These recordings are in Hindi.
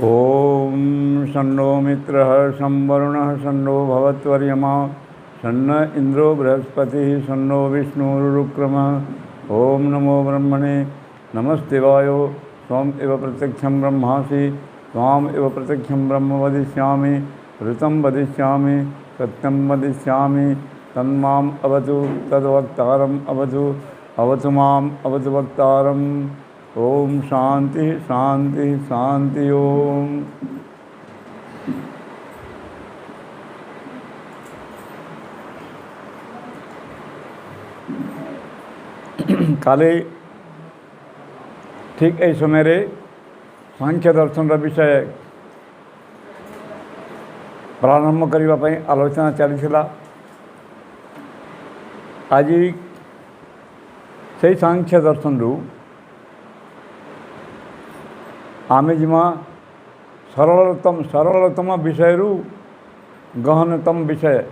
ओम शन्नो मित्रः शं वरुणः शन्नो भवत्वर्यमा शन्न इंद्रो बृहस्पतिः शन्नो विष्णुरुक्रमः। ओम नमो ब्रह्मणे नमस्तेवायो त्वम् एव प्रत्यक्षं ब्रह्मासि त्वाम् एव प्रत्यक्षं ब्रह्म वदिष्यामि ऋतं वदिष्यामि सत्यं वदिष्यामि तन्माम् अवतु तद्वक्तारम् अवतु अवतु माम् अवतु वक्तारम्। ओम शांति शांति शांति। ओम काले ठीक यही समय सांख्य दर्शन विषय प्रारंभ करने आलोचना चली। आज से सांख्य दर्शन रु आमे जिमा सरलतम विषय रु गहनतम विषय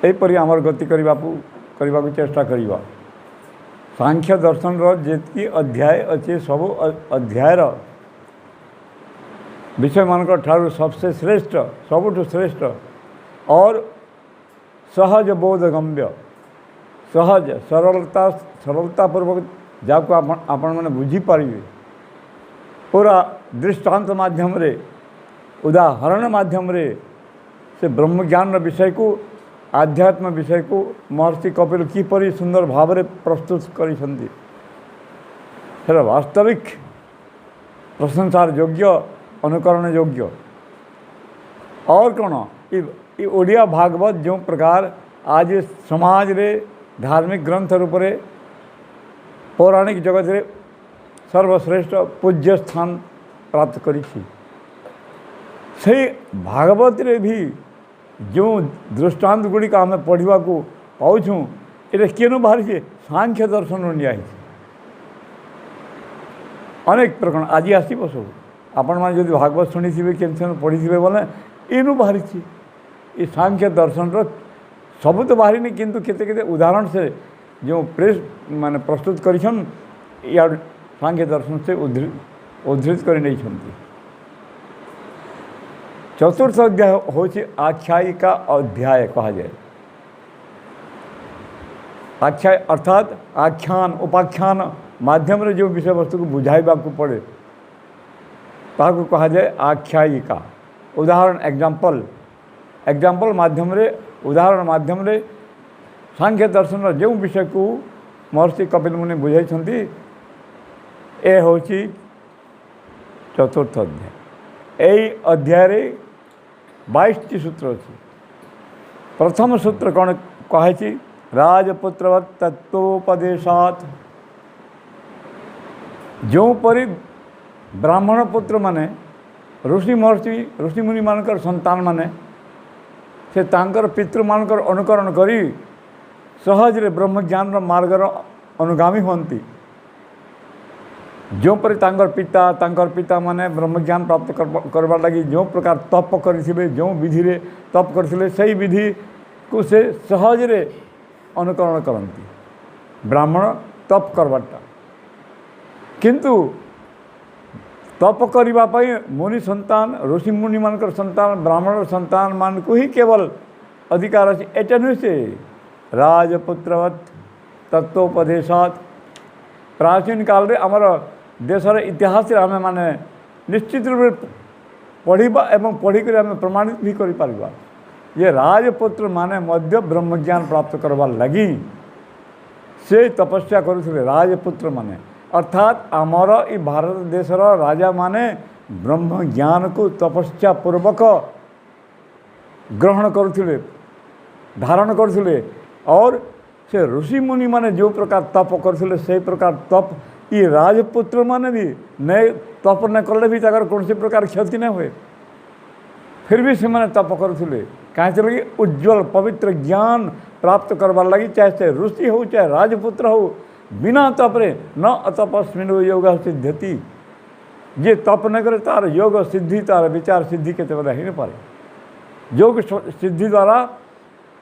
एपरी आमर गति करने को चेष्टा करिबा। सांख्य दर्शन जी अध्याय अच्छे सब अध्यायर विषय मानक ठारू सबसे श्रेष्ठ सबुठ श्रेष्ठ और सहज बोधगम्य सहज सरलतापूर्वक जाको आपण मैंने बुझीपारे पूरा दृष्टांत माध्यम रे उदाहरण माध्यम रे से ब्रह्मज्ञान विषय को आध्यात्म विषय को महर्षि कपिल किपरि सुंदर भाव में प्रस्तुत करिसंती वास्तविक प्रशंसार योग्य अनुकरण योग्य। और कौन ये ओडिया भागवत जो प्रकार आज समाज रे धार्मिक ग्रंथ रूप में पौराणिक जगत रे सर्वश्रेष्ठ पूज्य स्थान प्राप्त करी से भागवत रे भी जो दृष्टांत गुड़िक आम पढ़ा को पाऊँ ये केनु बाहरी सांख्य दर्शन निया अनेक प्रकार आज आसब सब आपण मैंने जो भागवत शुणी थे के पढ़ी थे बोले इनू बाहरी ये सांख्य दर्शन सब तो बाहरी नहीं किंतु केते उदाहरण से जो प्रेस माने प्रस्तुत करिछन या सांख्य दर्शन से उद्धृत कर नहीं। चतुर्थ अध्याय होची आख्यायिका अध्याय कहा जाए। आख्याय अर्थात आख्यान उपाख्यान माध्यम रे जो विषय वस्तु को बुझाइबा को पड़े ताको कहा जाए आख्यायिका। उदाहरण एग्जाम्पल माध्यम रे उदाहरण माध्यम रे सांख्य दर्शन जो विषय को महर्षि कपिल मुनि बुझाई ए होची चतुर्थ अध्याय। यही अध्याय 22 सूत्र अच्छी। प्रथम सूत्र कौन कहे राजपुत्रवत् तत्वोपदेशात् जो परी ब्राह्मण पुत्र माने ऋषि महर्षि ऋषि मुनि मानकर संतान माने से तांकर पितृ मानकर अनुकरण करी सहज रे ब्रह्मज्ञान मार्गर अनुगामी होती। जो परी तांकर पिता माने ब्रह्मज्ञान प्राप्त करवार लगी जो प्रकार तप करथिबे जो विधि रे तप करथिले सही विधि को से सहज रे अनुकरण करती ब्राह्मण तप करवाटा। किंतु तप करबा पई मुनि संतान ऋषि मुनि मानकर संतान ब्राह्मण संतान मान को ही केवल अधिकार अछि एटा नुहे से राजपुत्रवत् तत्वोपदेशात्। प्राचीन काल रे हमर देशर इतिहास आम माने निश्चित रूप से पढ़ा एवं पढ़िक आम प्रमाणित भी कर ये राजपुत्र माने मध्य ब्रह्मज्ञान प्राप्त करवार लगी से तपस्या करुले राजपुत्र माने अर्थात आमर ई भारत देशर राजा माने ब्रह्मज्ञान को तपस्या पूर्वक ग्रहण करुले धारण करुले। और से ऋषि मुनि माने जो प्रकार तप करुले से प्रकार तप ये राजपुत्र माने भी नहीं तप न कले भी ताकर कौन प्रकार क्षति न हुए फिर भी से मैंने तप करुले कहीं लगे उज्ज्वल पवित्र ज्ञान प्राप्त करवार लगी चाहे से ऋषि हो चाहे राजपुत्र हो बिना तपरे न अतपस्मिन योग सिद्ध्यति। जे तप न करे तार योग सिद्धि तार विचार सिद्धि के ही न पारे। योग सिद्धि द्वारा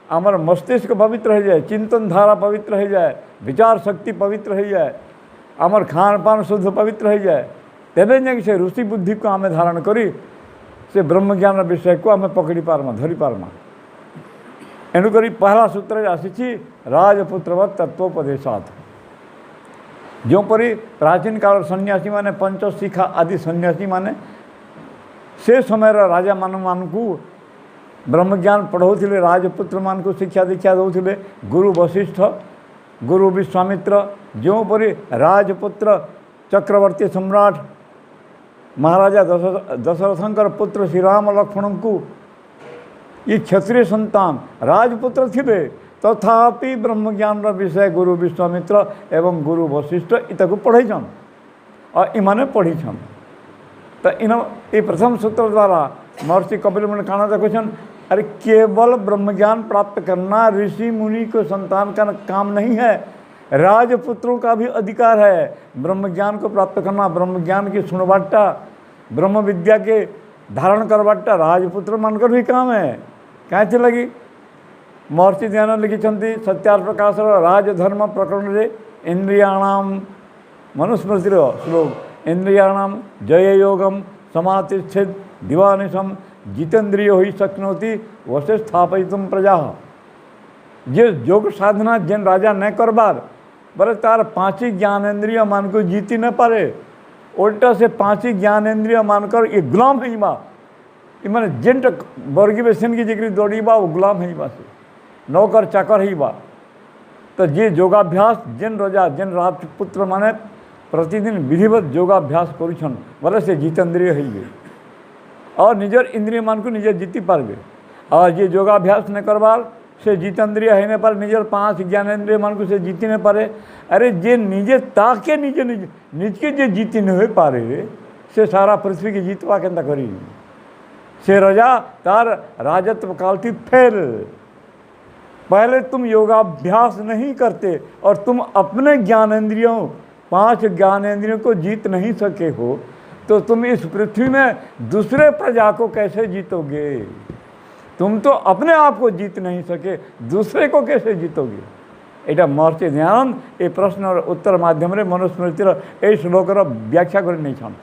आमर मस्तिष्क पवित्र हो जाए, चिंतन धारा पवित्र हो जाए, विचार शक्ति पवित्र हो जाए, आमर खान पान शुद्ध पवित्र हो जाए, तेबे जाकि से ऋषि बुद्धि को आम धारण करी से ब्रह्मज्ञान विषय को आम पकड़ी पार्मा धरी पार्मा। एणुक पहला सूत्र आसी राजपुत्रवत तत्वोपदेशात। जोपरी प्राचीन काल सन्यासी माने पंचशिखा आदि सन्यासी माने से समय राजा मानू ब्रह्मज्ञान पढ़ाऊे, राजपुत्र मान को शिक्षा दीक्षा दौले। गुरु वशिष्ठ, गुरु विश्वामित्र, जोपरी राजपुत्र चक्रवर्ती सम्राट महाराजा दशरथंकर पुत्र श्री राम लक्ष्मण को ये क्षत्रिय संतान राजपुत्र थे, तथापि ब्रह्मज्ञान विषय गुरु विश्वामित्र एवं गुरु वशिष्ठ इतक पढ़ाईछन और इमाने पढ़ीछन। तो इन ये प्रथम सूत्र द्वारा महर्षि कपिल मुनि काना देखन, अरे केवल ब्रह्मज्ञान प्राप्त करना ऋषि मुनि को संतान का काम नहीं है, राजपुत्रों का भी अधिकार है ब्रह्मज्ञान को प्राप्त करना। ब्रह्मज्ञान की सुनवाटा, ब्रह्म विद्या के धारण करवाटा राजपुत्र मानकर भी काम है। कहीं लगी महर्षि ध्यान लिखिंट सत्यार प्रकाश राजधर्म प्रकरण रे इंद्रियाणाम मनुस्मृतिर श्लोक इंद्रियाणाम जय योगम समातिष्ठेद दिवानिशम जितेन्द्रिय ही शक्नोति वसे स्थापित प्रजा। जे योग साधना जेन राजा न करबार बोले तार पांची ज्ञानेन्द्रिय मान को जीती न पारे, उल्टा से पांची ज्ञानेन्द्रिय मानकर ये गुलाम है बा। मैंने जेन वर्गी बेसन की जिक्री दौड़ी बा वो गुलाम है बा से नौकर चाकर ही बा। तो जे योगाभ्यास जेन राजा जेन राजपुत्र माने प्रतिदिन विधिवत योगाभ्यास करुछन बोले से जितेन्द्रिय हो गए और निजर इंद्रिय मान को निजे जीती पारबे। और जे योगाभ्यास न करबार से जितेन्द्रिय है न पारे, निजर 5 ज्ञानेन्द्रिय मान को से जीती न पारे। अरे जे निजे ताके निजे निज के जे जीती न हो पारे से सारा पृथ्वी की जीतवा के करी से राजा तार राजत्व काल थी फेल। पहले तुम योगाभ्यास नहीं करते और तुम अपने ज्ञानेन्द्रियों 5 ज्ञानेन्द्रियों को जीत नहीं सके हो, तो तुम इस पृथ्वी में दूसरे प्रजा को कैसे जीतोगे? तुम तो अपने आप को जीत नहीं सके, दूसरे को कैसे जीतोगे? एटा महर्षि दयानंद ये प्रश्न और उत्तर माध्यम रे मनुस्मृतिर ए श्लोकर व्याख्या कर नहीं छन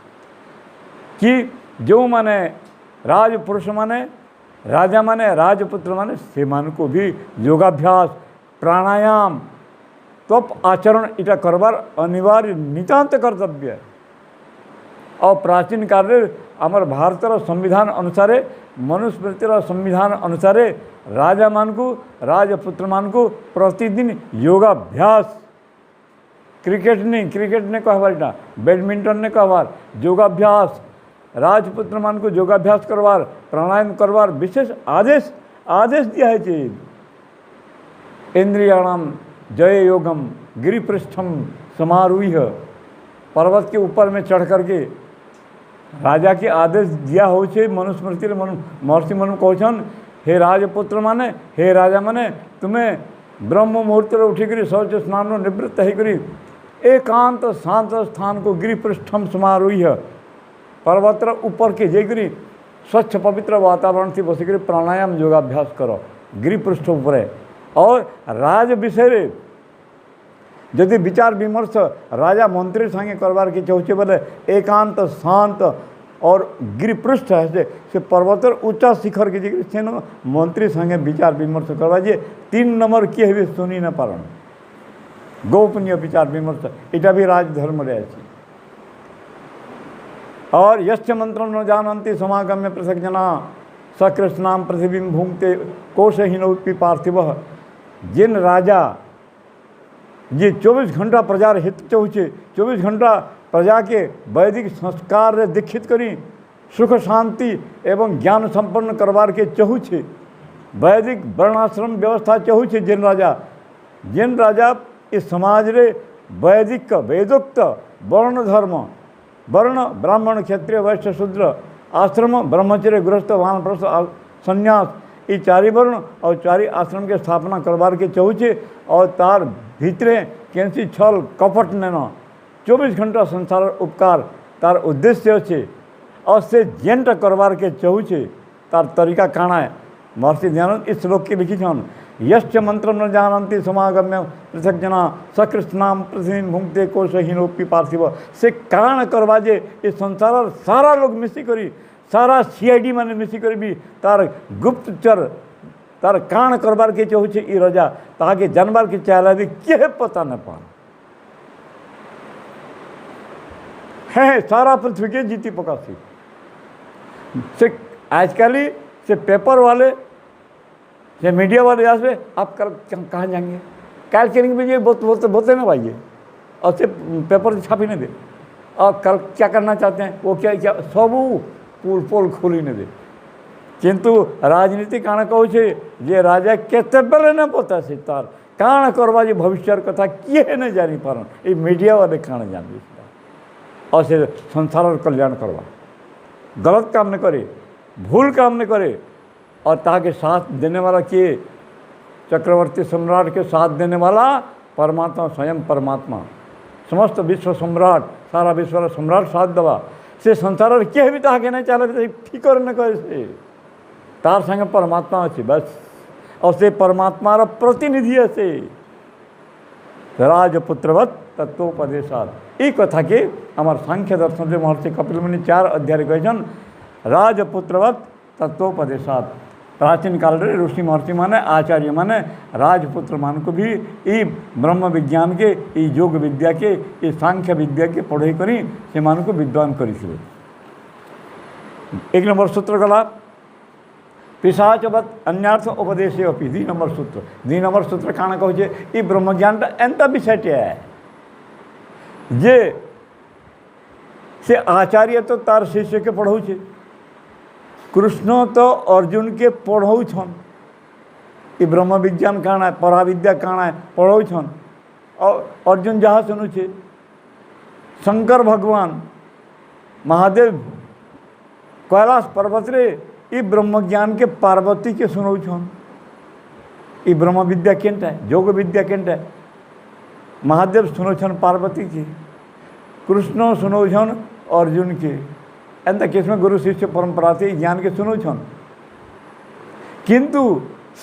कि जो माने राजपुरुष माने राजा माने राजपुत्र माने से मान को भी योगाभ्यास प्राणायाम तप आचरण इटा करवार अनिवार्य नितांत कर्तव्य है। और प्राचीन काल आमर भारतर संविधान अनुसार मनुस्मृतिर संविधान अनुसार राजा मान को राजपुत्र मान को प्रतिदिन योगाभ्यास क्रिकेट ने कहवार बैडमिंटन ने कहवार योगाभ्यास राजपुत्र मान को योगाभ्यास करवार प्राणायाम करवार विशेष आदेश दिया है। चीज इंद्रियाणाम जय योगम गिरिपृष्ठम समारूह, पर्वत के ऊपर में चढ़ करके राजा के आदेश दिया हो छे। मनुस्मृति महर्षि मनु कहन, हे राजपुत्र माने हे राजा माने तुम्हें ब्रह्म मुहूर्त उठिक शौच स्नान निवृत्त होकर एकांत शांत स्थान को गिरिपृष्ठम समारूह पर्वतर ऊपर के जाकर स्वच्छ पवित्र वातावरण से बसिक प्राणायाम योगाभ्यास करो गिरिपृष्ठ ऊपर। और राज विषय जदि विचार विमर्श राजा मंत्री संगे करवार के चाहे बोले एकांत शांत और गिरिपृष्ठ है से पर्वतर उच्चा शिखर के जगह से मंत्री संगे विचार विमर्श करवा जे 3 नंबर किए हुए सुनी न पारण गोपनीय विचार विमर्श इटा भी राजधर्म रहे। और यश्च मंत्र न जानन्ति समागम्य पृथक जना सकृष्णाम पृथ्वी भूंगते कोशहीनोपि पार्थिव। जिन राजा ये 24 घंटा प्रजार हित चाहे 24 घंटा प्रजा के वैदिक संस्कार दीक्षित करी सुख शांति एवं ज्ञान संपन्न करवार के चाहूछे वैदिक वर्णाश्रम व्यवस्था चाहूछे। जिन राजा इस समाज रे वैदिक वेदोक्त वर्ण धर्म वर्ण ब्राह्मण क्षत्रिय वैश्य शूद्र आश्रम ब्रह्मचर्य गृहस्थ वानप्रस्थ संन्यास ये 4 वर्ण और 4 आश्रम के स्थापना करवार के चाहूछे और तार भीतरे कैसी छल कपट नेन 24 घंटा संसार उपकार तार उद्देश्य अच्छे और से जेनटा करवार के चाहूचे तार तरीका काଣା है। महर्षि दयानंद इस श्लोक के लिखी छन यश्च मंत्र न जानती समागम्य पृथक जना सकृष्णाम प्रतिदिन भुंगते कोशहीनोपी पार्थिव से काण करवा जे इस संसार सारा लोग मिसी करी सारा सीआईडी माने मिसी करी भी तार गुप्तचर तार काण करवार के चाहूचे ई रजा ताके जानबार के चाहला भी के पता न पा है सारा पृथ्वी के जीती पकासी से आजकल से पेपर वाले से मीडिया वाले यहाँ से आप कल कहाँ जाएंगे कल चलेंगे ये बोलते ना भाई और से पेपर छापी नहीं दे और कल क्या करना चाहते हैं वो क्या क्या सब पुल पोल खोली नहीं दे किंतु राजनीति काण कहूँ जे राजा केते बेले न पता से तार काण करवा जे भविष्य कथा किए न जानी पारन ये मीडिया वाले काण जान और से संसार कल्याण करवा गलत काम न करे भूल काम न करे और ताके साथ देने वाला किए चक्रवर्ती सम्राट के साथ देने वाला परमात्मा स्वयं परमात्मा समस्त विश्व सम्राट सारा विश्व सम्राट साथ दवा से संसार किए भी ताके नहीं चले फिकर न करे से तार संगे परमात्मा अच्छे बस और से परमात्मार प्रतिनिधि से राजपुत्रवत तत्वोपदेशात ये कथा के आमार सांख्य दर्शन से महर्षि कपिल मुनि 4 अध्याय कहन राजपुत्रवत तत्वोपदेशात प्राचीन काल रे ऋषि महर्षि माने आचार्य माने राजपुत्र मान को भी ई ब्रह्म विज्ञान के ई योग विद्या के ई सांख्य विद्या के पढ़ाई करी से मान को विद्वान करी 1 नंबर सूत्र गला पिशाचवत अन्यार्थ उपदेशे अपि 2 नंबर सूत्र काण कहूँ ई ब्रह्म ज्ञान एंता विषय है जे से आचार्य तो तार शिष्य के पढ़ाऊ कृष्ण तो अर्जुन के पढ़ाऊ छन ई ब्रह्म विज्ञान काण है पराविद्या काण है पढ़ाऊ छन और अर्जुन जहाँ सुनु छे शंकर भगवान महादेव कैलाश पर्वत रे ई ब्रह्म ज्ञान के पार्वती के सुनऊ छन ई ब्रह्म विद्या केंटा है योग विद्या केंटा है महादेव सुनऊ छन पार्वती के कृष्ण सुनऊ छन अर्जुन के एंता केस में गुरु शिष्य परंपरा से ज्ञान के सुनऊ छन किंतु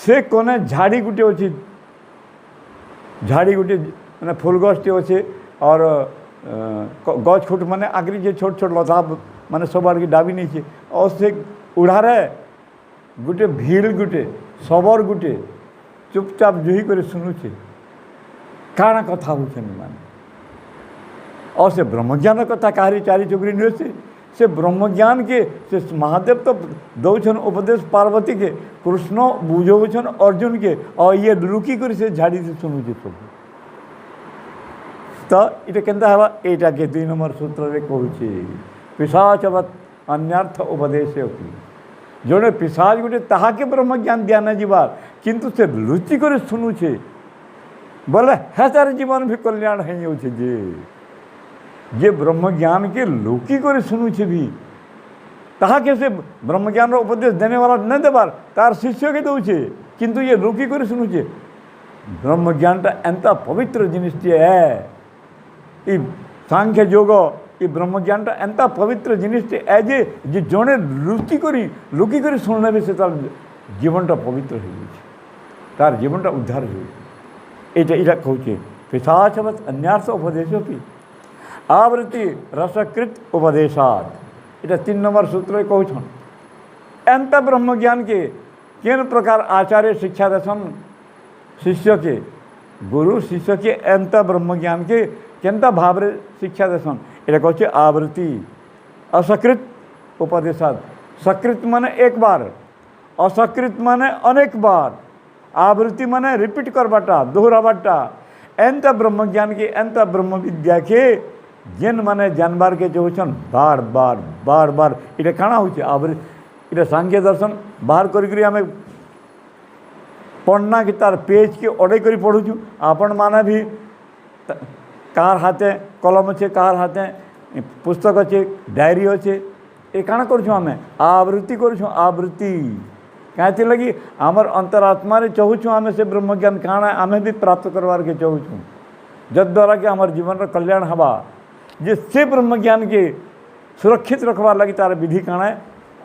से कोने झाड़ी गुटे अच्छी झाड़ी गुटे मैंने फूल गछटे अच्छे और गछ खुट मैंने आगरी जे छोट छोट लता मैंने सब आड़ की डाबी नहीं छे और से उड़ारे गुटे भीड़ गुटे सबर गुटे चुपचाप जुही कर शुणुचे काण कथा होने मान और से ब्रह्मज्ञान कथा कहारी चारी चुगरी नुहे से ब्रह्मज्ञान के से महादेव तो दौन उपदेश पार्वती के कृष्ण बुझौन अर्जुन के और ये लुकी कर से झाड़ी से शुणुचे सब तो ये केन्ता हवा यहाँ के 2 नंबर सूत्र रे कहूँ पिशाचवत अन्यार्थ उपदेश जोड़े पिशाच गोटे ताहाके ब्रह्मज्ञान दिया ना जीवार किंतु से लुचि कर शुणुचे बोले है तार जीवन भी कल्याण है जे ब्रह्मज्ञान के लुकी कर शुणुचे भी ताहाके से ब्रह्मज्ञान उपदेश देने वाला न देवार तार शिष्य के दौचे किंतु ये लुकी कर शुणुचे ब्रह्मज्ञान एंता पवित्र जिनिसटे है ये सांख्य योग ये ब्रह्मज्ञान एंता पवित्र जिनिसटे है जे जड़े लुकी कर शुणने भी से तार जीवनटा पवित्र हो तार जीवनटा उद्धार हो कहूँ पिशाचवत अन्यार्थ उपदेश भी आवृत्ति रसकृत उपदेशात ये 3 नंबर सूत्र कहूँ एंता ब्रह्मज्ञान के केन प्रकार आचार्य शिक्षा दर्शन शिष्य के गुरु शिष्य के एंता ब्रह्मज्ञान के केंता भाव शिक्षा दर्शन ये कहूँ आवृत्ति असकृत उपदेशात सकृत माने एक बार असकृत माने अनेक बार आवृत्ति माने रिपीट करवाटा दोहरावाटा एंता ब्रह्मज्ञान के एंता ब्रह्म विद्या के जेन माने जानबार के जो बार बार बार बार ये काଣା हो आवृत्ति ये सांख्य दर्शन बाहर करी आम पढ़ना कि तार पेज के अड़े कर पढ़ुचु आपण माने भी कार हाथे कलम अच्छे कार हाथे पुस्तक अच्छे डायरी अच्छे ये काଣା करूँ आम आवृत्ति करूँ आवृत्ति क्या लगी आमर अंतरात्मा चाहूँ आम से ब्रह्मज्ञान काଣା आम भी प्राप्त करवार के चाहूँ जद्वारा कि आम जीवन कल्याण हवा जे से ब्रह्म ज्ञान के सुरक्षित रखबार लगी तार विधि काण है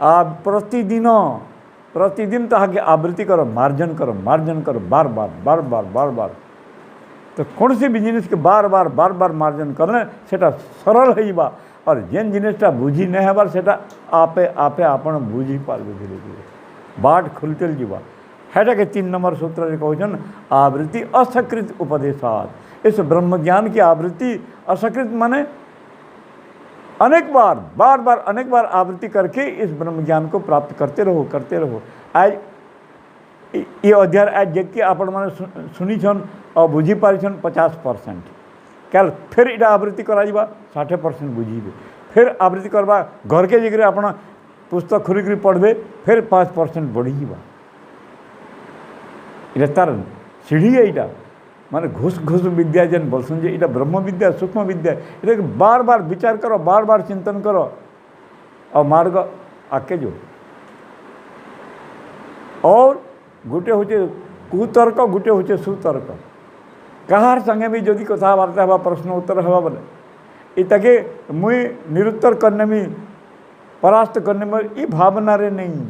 आ प्रतिदिन ताके आवृत्ति करो मार्जन करो बार बार बार बार बार बार तो कौन सी भी जिनिस के बार बार मार्जन करने सेटा सरल होइबा और जेन जिनिसटा बुझी नहीं हबार सेटा आपे आपे आपण बुझी पारबे धीरे धीरे बाट खुलतेल जीवा हेटा के 3 नंबर सूत्र रे कहछन आवृत्ति असकृत उपदेशात। इस ब्रह्म ज्ञान की आवृत्ति असकृत माने अनेक बार आवृत्ति करके इस ब्रह्म ज्ञान को प्राप्त करते रहो। आज ये अध्याय आज देख के आपण मैंने सुनी छन और बुझी पारी छन 50%। कल फिर इटा आवृत्ति करा 60% बुझीबे फिर आवृत्ति करवा घर के जगह आप पुस्तक खुरी पढ़बे फिर 5% बढ़ीजा। इटा तार सीढ़ी है इटा माने घुस विद्या जेन बोलसन जे इटा ब्रह्म विद्या सूक्ष्म विद्या इटा बार बार विचार करो बार बार चिंतन करो और मार्ग आके जो। और गोटे हूँ कुतर्क गोटे हूँ सुतर्क कहार संगे भी जदि कथबार्ता हवा प्रश्न उत्तर हवा बोले इतके मुई निरुत्तर करने में परास्त करने में ये भावना रे नहीं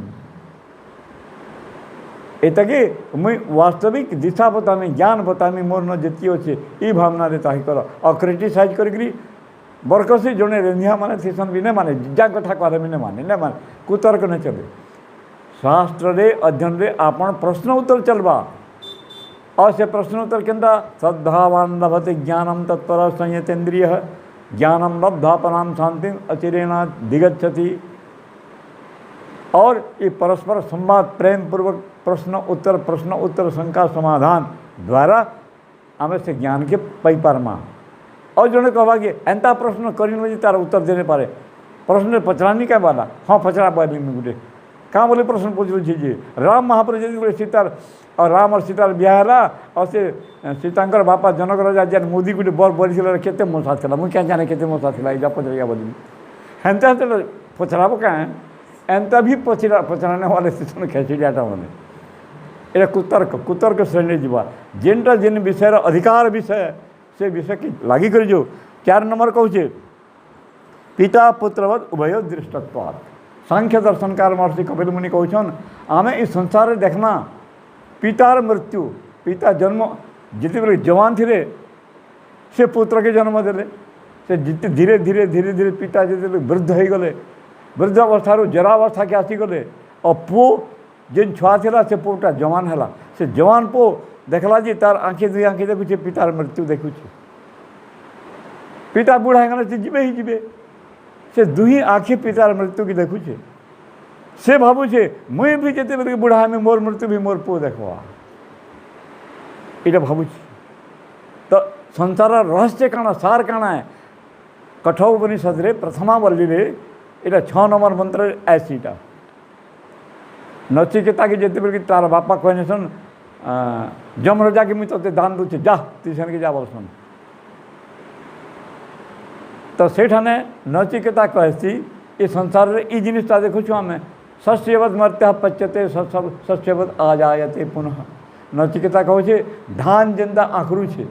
एतके मुई वास्तविक दिशा बतामी ज्ञान बतामी मोर न जेती अच्छे ये भावना रे ताही कर और क्रिटिसाइज करी बरकसी जड़े रेंधिया माने थीसन भी नहीं माने जा कथा कहले भी नहीं माने कुतर्क नहीं चले। शास्त्र रे अध्ययन रे आपण प्रश्न उत्तर चलवा और से प्रश्न उत्तर केंदा श्रद्धावान लभते ज्ञानम तत्पर संयतेन्द्रिय ज्ञानम लब्धापनाम शांति अचिरेणा दिगच्छति। और ये परस्पर संवाद प्रेम पूर्वक प्रश्न उत्तर शंका समाधान द्वारा आम से ज्ञान के पई पारमा। और जड़े कहवा कि एंता प्रश्न कर तार उत्तर देने पारे प्रश्न पचरानी क्या बाला हाँ पचरा बाली में गोटे कहाँ बोले प्रश्न पूछल जी राम महाप्रभु जी गोटे सीतार और राम और सीतार ब्याहला और से सीतांकर बापा जनक राजा जेन मोदी गोटे बर बड़ी केते मोसा था मुझे क्या जाने केते मोसा था इजा पचरिया बोली हेंता पचराब क्या एंता भी पचराने वाले सीसन खेची जाटा मैंने ये कुतर्क श्रेणी जीवा जेनटा जेन विषय अधिकार विषय से विषय की लागी कर जो 4 नंबर कहूचे पिता पुत्रवत उभय दृष्टत्वात्। सांख्य दर्शनकार महर्षि कपिल मुनि कहछन आमे इस संसार देखना पितार मृत्यु पिता जन्म जिते बेले जवान थे से पुत्र के जन्म देले से जिते धीरे धीरे धीरे धीरे पिता जिते वृद्ध हो गले वृद्ध अवस्था जरावस्था के आसीगले और पु जेन छुआ था से पुटा जवान है से जवान पु देखला जी तार आँखें 2 आँखें देखुचे पितार मृत्यु देखुचे पिता बुढ़ा है से जीवे ही जीवे से 2 आँखें पितार मृत्यु की देखुचे से भावुचे मुई भी जिते बेले बुढ़ा में मोर मृत्यु भी मोर पु देखवा ये भावुचे। तो संसार रहस्य काण सार काण है कठोपनिषद रे प्रथमावल्ली रे इटा 6 नंबर मंत्र ऐसीटा नचिकेता के जिते बेले तार बापा कहने सन जमराजा के मुझे ते दान दूचे जा तीसन के जा बोलसन तो सेठाने नचिकेता कहसी ये संसार रे ई जिनिसटा देखुछु आमे शस्यवत मर्त्य पच्यते शस्यवत आ जायते पुनः। नचिकेता कहूचे धान जेंदा आँखरू छे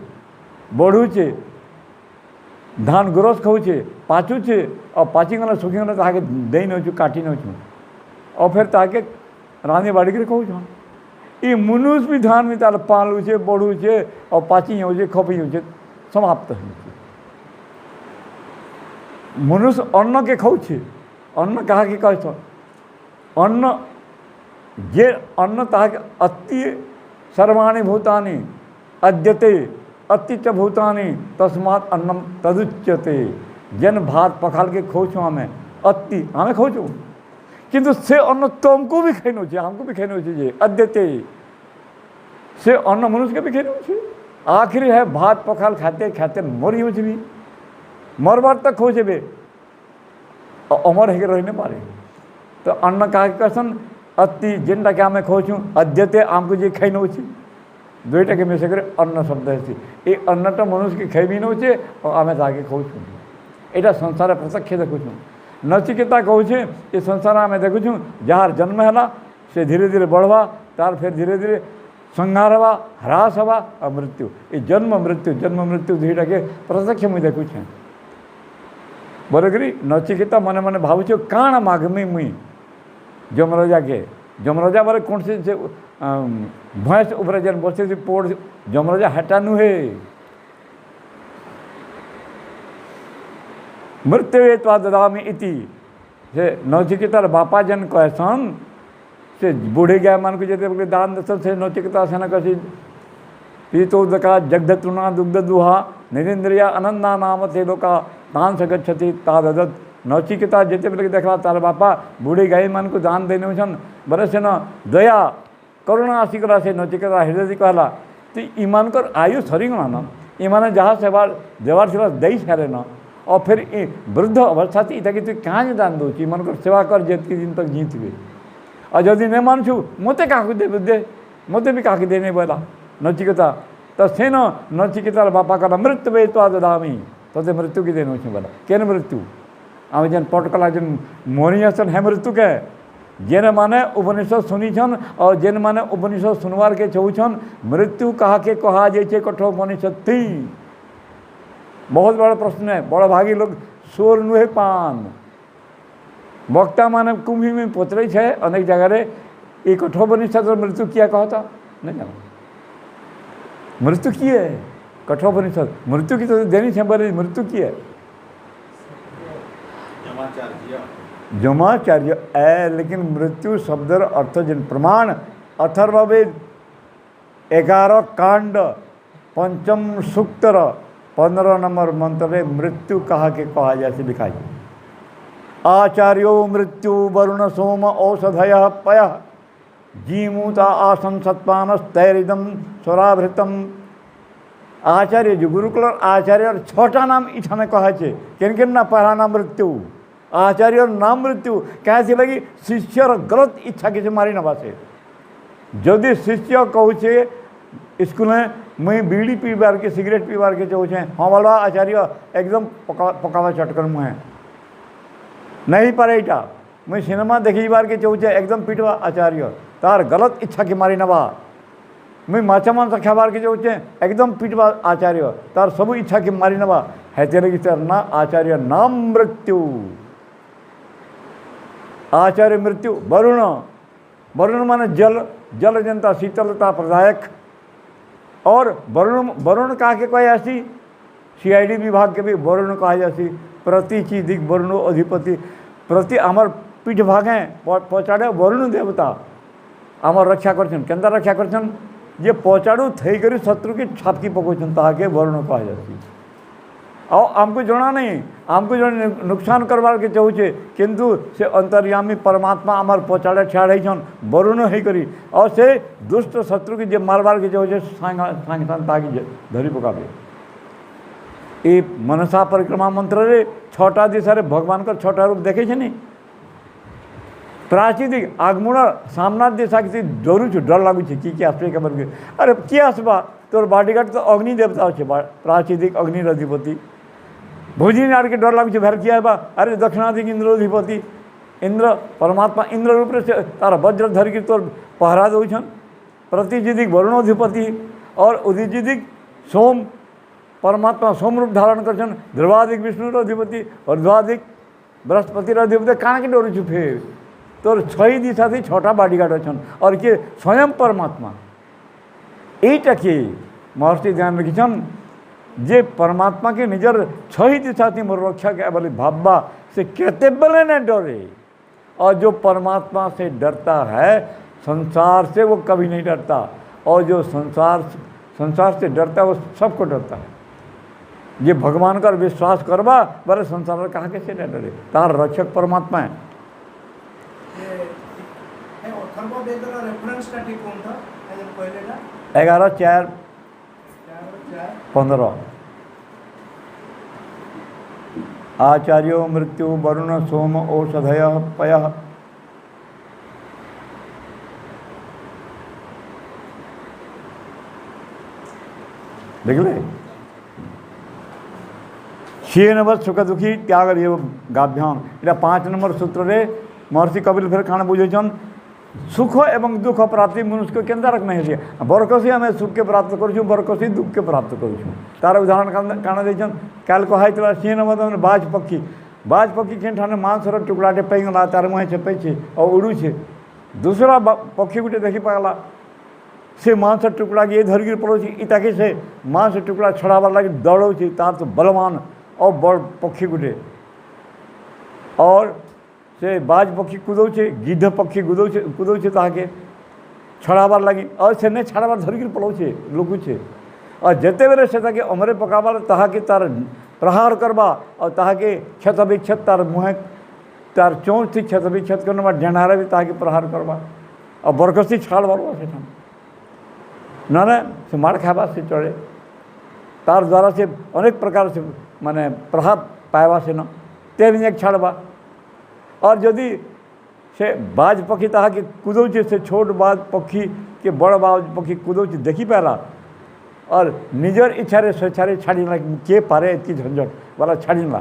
बढ़ू छे धान ग्रोस खाऊे पाचू छे और पाची गला सुखी गला ताके दई नौचु काटी नौचु और फिर ताके रांधे बाड़ी के कहूँ ये मनुष्य भी धान में तार पालू छे बढ़ू छे और पाची हो खपी हो समाप्त हो मनुष्य अन्न के खाऊ छे अन्न कहा के कह अन्न जे अन्न ताके अति सर्वाणी भूतानि अद्यते अति च भूतानि तस्मात् अन्नम तदुच्यते। जेन भात पखाल के खोचो हमें अति हमें खोचो किंतु से अन्न तुमको भी खेनो छे हमको भी खेनो छे अद्यते से अन्न मनुष्य के भी खेनो छे। आखिरी है भात पखाल खाते खाते मरी हो भी मरबार तक हो जेबे अमर है रही नहीं पारे। तो अन्न कहा कसन अति जेनटा के आम खोचू अद्यते आमको जे खैनो छे 2टा के मिसे करे अन्न शब्द है ये अन्नटा मनुष्य के खैबी नौचे और आम ताके खोचू यहाँ संसार प्रत्यक्ष देखुछु। नचिकेता कहूचे ये संसार आम देखुछु जार जन्म है से धीरे धीरे बढ़वा तार फिर धीरे धीरे संहार हवा ह्रास हवा और मृत्यु ये जन्म मृत्यु दुईटा के प्रत्यक्ष मुझे देखुचे बोलकरी नचिकेता मने मने भावुछ काण मागमी मुई जमराजा के जमराजा बोले कौन से भैंस उपर जेन बसे पोड़ जमराजा हेटा नुहे मृत्यु त्वा ददामी इति से नचिकेतार बापा जेन कहसन से बूढ़े गाय मान को जैसे दान दसन से नचिकेता सेना कसी पीतोदका जगधतृणा दुग्ध दुहा निरेन्द्रिया अनंदा नाम थे लोका दान से गच्छति तादत नचिकेता जेते बेले देखला तार बापा बूढ़ी गाय मान को दान देने छन बरे से न दया करुणा आसिकला से नचिकेता हृदय कहला तो ईमान कर आयु सरीगणा न ईमान जहाँ सेवा देवार सेवा दे सारे न और फिर वृद्ध अवस्था थी इतना कि तु क्या दान दो ईमान कर सेवा कर जितकी दिन तक जीतबे और जदि नहीं मानछु मते क्या दे मते भी क्या देने बोला नचिकेता तो से नचिकेतार बापा कहला मृत्यु वे तो ददामी तो मृत्यु की देने बोला केन मृत्यु आम जेन पटकला जेन मोहनी आसन है मृत्यु के जेन माने उपनिषद सुनीछन और जेन माने उपनिषद सुनवार के चाहूछन मृत्यु कहा के कहा जाए कठोपनिषद थी बहुत बड़ा प्रश्न है बड़ा भागी लोग सोर नुहे पान वक्ता माने कुंभी में पोतरे है अनेक जगह रे ये कठोपनिषद मृत्यु किया कहता नहीं जाना मृत्यु की है कठोपनिषद मृत्यु की तो देनी है बोले मृत्यु की है जमाचार्य है लेकिन मृत्यु शब्दर अर्थ जिन प्रमाण अथर्ववेद 11 कांड पंचम सूक्तर 15 नंबर मंत्र में मृत्यु कहा के कहा जैसे लिखा है आचार्यो मृत्यु वरुण सोम औषधय पय जीमूता आसन सत्पानस्तैरिदम स्वराभृतम आचार्य जो गुरुकुल आचार्य और छोटा नाम इठा में कहा है किन किन ना पहला नाम मृत्यु आचार्य और नाम मृत्यु कैसे लगी शिष्य गलत इच्छा के मारी नवासे जदि शिष्य कहूचे स्कूल में मुई बीड़ी पीबार के सिगरेट पीबार के चाहूचे हाँ बोला आचार्य एकदम पकावा चटकर मुहे नहीं पारे इटा मुई सिनेमा देखी बार के चाहूचे एकदम पिटवा आचार्य तार गलत इच्छा के मारी नवा मुई माछा मांस खाबार के चाहूचे एकदम पिटवा आचार्य तार सब इच्छा के मारी नवा है लगी सर ना आचार्य नाम मृत्यु आचार्य मृत्यु वरुण वरुण माने जल जल जनता शीतलता प्रदायक और वरुण वरुण कहा के कहे ऐसी सीआईडी विभाग के भी वरुण कहा जासी प्रति चिदिक वरुण अधिपति प्रति आमर पीठ भागे पहुँचाड़े वरुण देवता आमर रक्षा करछन केंदा रक्षा करछन ये पहुँचाड़ू थई करी शत्रु की छापकी पकोछन ताके वरुण कहा जासी और आमको जना नहीं आमको जो नुकसान करवार के चाहूचे किंतु से अंतर्यामी परमात्मा आमर पहुँचाड़े छाड़े छन वरुण है करी और से दुष्ट शत्रु की जे मारवार के चाहूचे सांग ताकि धरी पकाबे ये मनसा परिक्रमा मंत्र रे छोटा दिशा रे भगवान का छोटा रूप देखे छे नहीं प्राचीदिक आगमुण सामना दिशा किसी डरू छु डर लागू छे कि आसपे के बन अरे कि आसबा तोर बॉडीगार्ड तो अग्नि देवता छे प्राचीदिक अग्नि अधिपति भोजी नार के डर लागू छे भर किया बा अरे दक्षिणादिक इंद्राधिपति इंद्र परमात्मा इंद्र रूप रे तार वज्र धर के तोर पहरा दउ छन प्रतिजिदिक वरुणाधिपति और उदिजिदिक सोम परमात्मा सोम रूप धारण कर ध्रुवादिक विष्णु अधिपति और ध्रुवादिक बृहस्पति अधिपति काना के डर छु फिर तोर छई दिशा थी छोटा बॉडीगार्ड अच्छन और के स्वयं परमात्मा एटा के महर्षि ध्यान रखिछन जे परमात्मा के निजर छई दिशा थी मोर रक्षा के बोले भाबा से कहते बोले न डरे और जो परमात्मा से डरता है संसार से वो कभी नहीं डरता और जो संसार से डरता है वो सबको डरता है ये भगवान का विश्वास करवा बोले संसार कहाँ कैसे न डरे तार रक्षक परमात्मा है 11:4-15 आचार्यो मृत्यु वरुण सोम औषधय पय देख ले क्षीणवत सुख दुखी त्याग गाभ्याम इटा 5 नंबर सूत्र रे महर्षि कपिल फिर खाना बुझेछन सुख एवं दुख प्राप्ति मनुष्य को केंद्र रखना है। बरकसी आम सुख के प्राप्त करूँ, बरकसी दुख के प्राप्त करूँ। तार उदाहरण काण देन काल कहला सी नंबर बाज पक्षी, बाज पक्षी के ठाने मांसर टुकड़ाटे पैगला तार मुहे चेपे और उड़ूचे। दूसरा पक्षी गोटे देखी पाला से मांस टुकड़ा ये धरिक पड़ोसी इताके से मांस टुकड़ा छड़ाबार लगे दौड़े तार तो बलवान और बड़ पक्षी गोटे। और से बाज पक्षी कूदौचे, गिद्ध पक्षी कूदौचे ताके छड़ाबार लगी और से नहीं छाड़ाबार धरिक पड़ोचे लुकुचे। और जिते बेले से ताके अमरे पकाबार ताके तार प्रहार करवा और ताके क्षत विक्षत तार मुहे तार चोंच थी क्षत विक्षत करने डेढ़ारे भी ताके प्रहार करवा और बरकसी छाड़ बारवा से ना से मार खावा से चढ़े तार द्वारा से अनेक प्रकार से माने प्रभाव पावा से न तेल एक छाड़वा। और यदि से बाज पक्षी ताहा के कूदौचे से छोट बाज पक्षी के बड़ बाज पक्षी कूदौचे देखी पाला और निजर इच्छारे स्वेच्छारे छाड़ीला किए पारे इतनी झंझट वाला छाड़ीला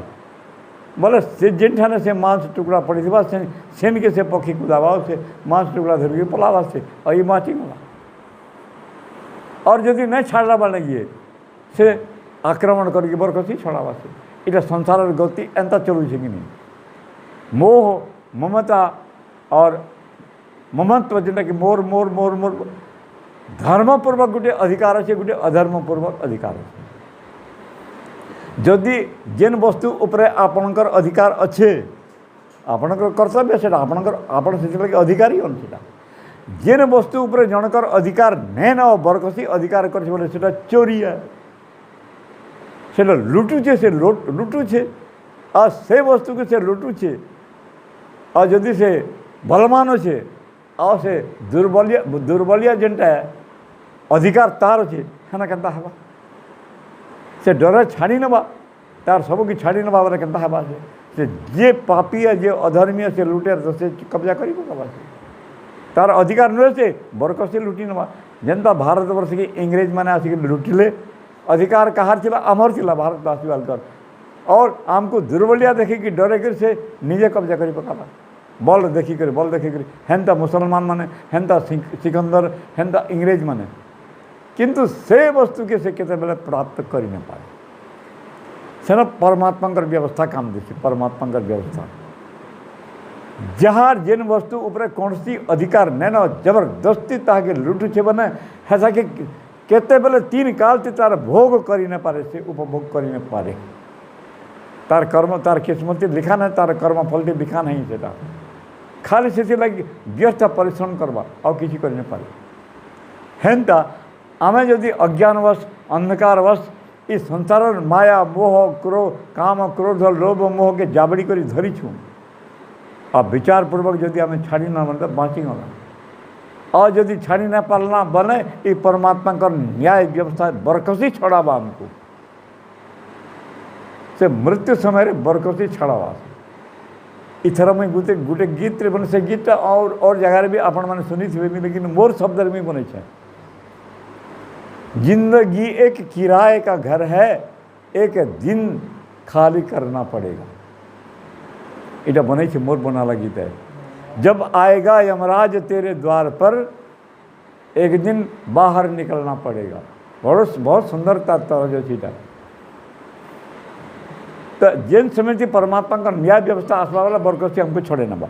बोले से जिन ठाने से मांस टुकड़ा पड़ी से सेन के से पक्षी कूदावा से मांस टुकड़ा धर पलावा से और ये माची गला। और यदि नहीं छाड़ा बाले गिए से आक्रमण करके बरकसी छड़ावा से इटा संसार गति एंता चलू कि नहीं। मोह ममता और ममत्व जेटा कि मोर मोर मोर मोर धर्मपूर्वक गोटे अधिकार अच्छे, गोटे अधर्मपूर्वक अधिकार अच्छे। जदि जेन वस्तु उपरे आपणकर अधिकार अच्छे आपणकर कर्तव्य से आपण से अधिकारी हन से जेन वस्तु उपरे जनकर अधिकार नहीं न बरकसी अधिकार कर चोरी है से लुटुचे से लुटुचे और से वस्तु के से लुटुचे। और जदि से बलवान अच्छे और से दुर्बलिया जेनटा अधिकार तार अच्छे हेना केनता हवा से डर छाड़ी नवा तार सबकी छाड़ी नवा बोले केनता हवा से जे पापी है जे अधर्मी से लुटे तो से कब्जा करी पकावा से तार अधिकार नुहे से बरकसी लुटी नवा। जनता भारतवर्ष की इंग्रेज मैंने आसिक लुटिले अधिकार कहार थिला आमर थिला भारतवासी वालकर और आमको दुर्बलिया देखी कि डरे कर से निजे कब्जा करी पकावा बल देखी कर हेन्ता मुसलमान माने हेन्ता सिकंदर हेन्ता इंग्रेज माने किंतु से वस्तु के से केते बेले प्राप्त करी न पाए से न परमात्मा व्यवस्था काम देखे। परमात्मा व्यवस्था जहाँ जेन वस्तु उपरे कौन सी अधिकार नहीं न जबरदस्ती ताके लुटुचे बने हेसा के केते बेले 3 काल तार भोग करी न पारे से उपभोग करी न पारे तार कर्म तार किस्मती लिखा नहीं तार कर्म फल लिखा नहीं से खाली से लगे व्यस्त परिश्रम करवा और किसी कर पारे हेन्ता आमे जदि अज्ञानवश अंधकारवश इस संसार माया मोह क्रोध काम क्रोध लोभ मोह के जाबड़ी कर धरी छू और विचारपूर्वक जदि आम छाड़ी ना बन बाँची गला और जदि छाड़ी ना पालना बने ये परमात्मा का न्याय व्यवस्था बरकसी छड़ावा हमको से मृत्यु समय बरकसी छड़ावा इथर मुझे गोटे गोटे गीत बने से गीत और जगह भी आपण मैंने सुनी थी लेकिन मोर शब्द में बने जिंदगी एक किराए का घर है एक दिन खाली करना पड़ेगा। इटा बने मोर बनाला गीत है। जब आएगा यमराज तेरे द्वार पर एक दिन बाहर निकलना पड़ेगा। बहुत सुंदर तात्पर्य चीटा तो जेन समय थी परमात्मा का न्याय व्यवस्था आसवा वाला बरकसी हमको छोड़े न बा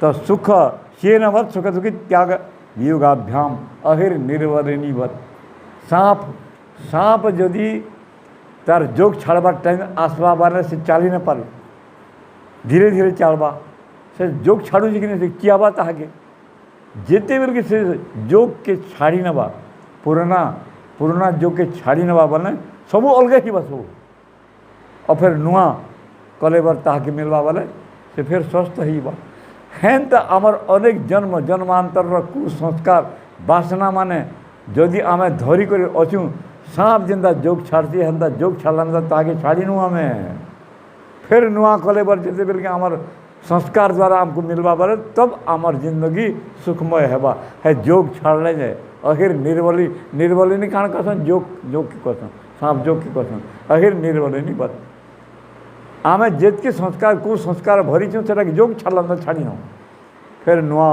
तो सुख शीन वत सुख दुखी त्याग युगाभ्याम अहिर निर्वरिणीवत सांप यदि तार जोग छाड़बार टाइम आसवा बारे से चाली न पारे धीरे धीरे चालबा से जोग छाड़ू कि नहीं कियाबा ताके जिते बेल के से जोग के छाड़ी नबा पुराना जोग के छाड़ी नबा बने सबू अलग ही बस और फिर नुआ कलेबर ताके मिलवा वाले से फिर स्वस्थ ही बा हेन तो आमर अनेक जन्म जन्मांतर कुसंस्कार बासना माने जदि आम धरी कर अच्छू सांप जिंदा जोग छाड़ती हेन्ता जोग छाड़ा ताके छाड़ी नु आम फिर नुआ कलेबर जिते बेल के आमर संस्कार द्वारा आमको मिलवा बारे तब आमर जिंदगी सुखमय हेबा है जोग छाड़ले जाए अहिर निर्बली नहीं काण कहसन जोग की कहसन सांप जोग की कहसन अहिर निर्बली नहीं बात आम जितकी संस्कार कुसंस्कार भरी छूँ से जोग छाड़ा छाड़ी न फिर नुआ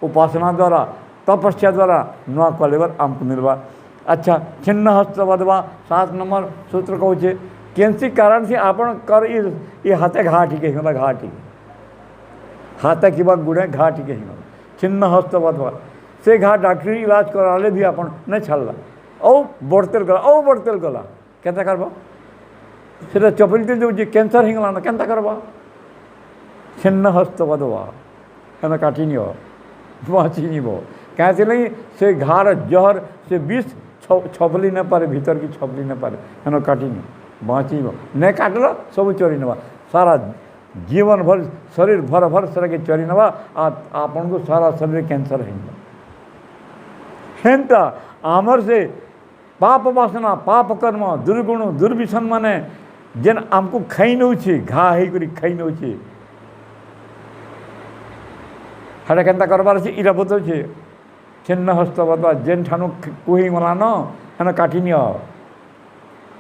उपासना द्वारा तपस्या द्वारा नुआ क्वालिवर आमको मिलवा। अच्छा छिन्न हस्त बदवा 7 नंबर सूत्र कहूचे केनसी कारण से आपण कर ये हाथे घा टिके हिंगला घा टिके हाथे कि गुड़े घा टिके हिंगला छिन्न हस्त बदवा से घा डॉक्टरी इलाज कराले भी आपण नहीं छाड़ला औ बढ़तेल गला केनता करबा सेटा चपलते जो कैंसर हिंगला ना केनता करबा छिन्न हस्त बदवा है काटी नियो बाँची निब क्या नहीं से घार जहर से विष छपली न पारे भीतर की छपली न पारे है काटी नि बाँची नहीं काटल सब चोरी नवा सारा जीवन भर शरीर भर भर सारा के चोरी नवा आपन को सारा शरीर कैंसर हेंता आमर से पाप वासना पाप कर्म दुर्गुण दुर्विसन माने जेन आमको खाई नौछे घा होकर खाई नौछे हेटा केनता करबार अच्छे इटा बताऊे छिन्न हस्त बदवा जेन ठानु कुही गला न हेन काटी नियो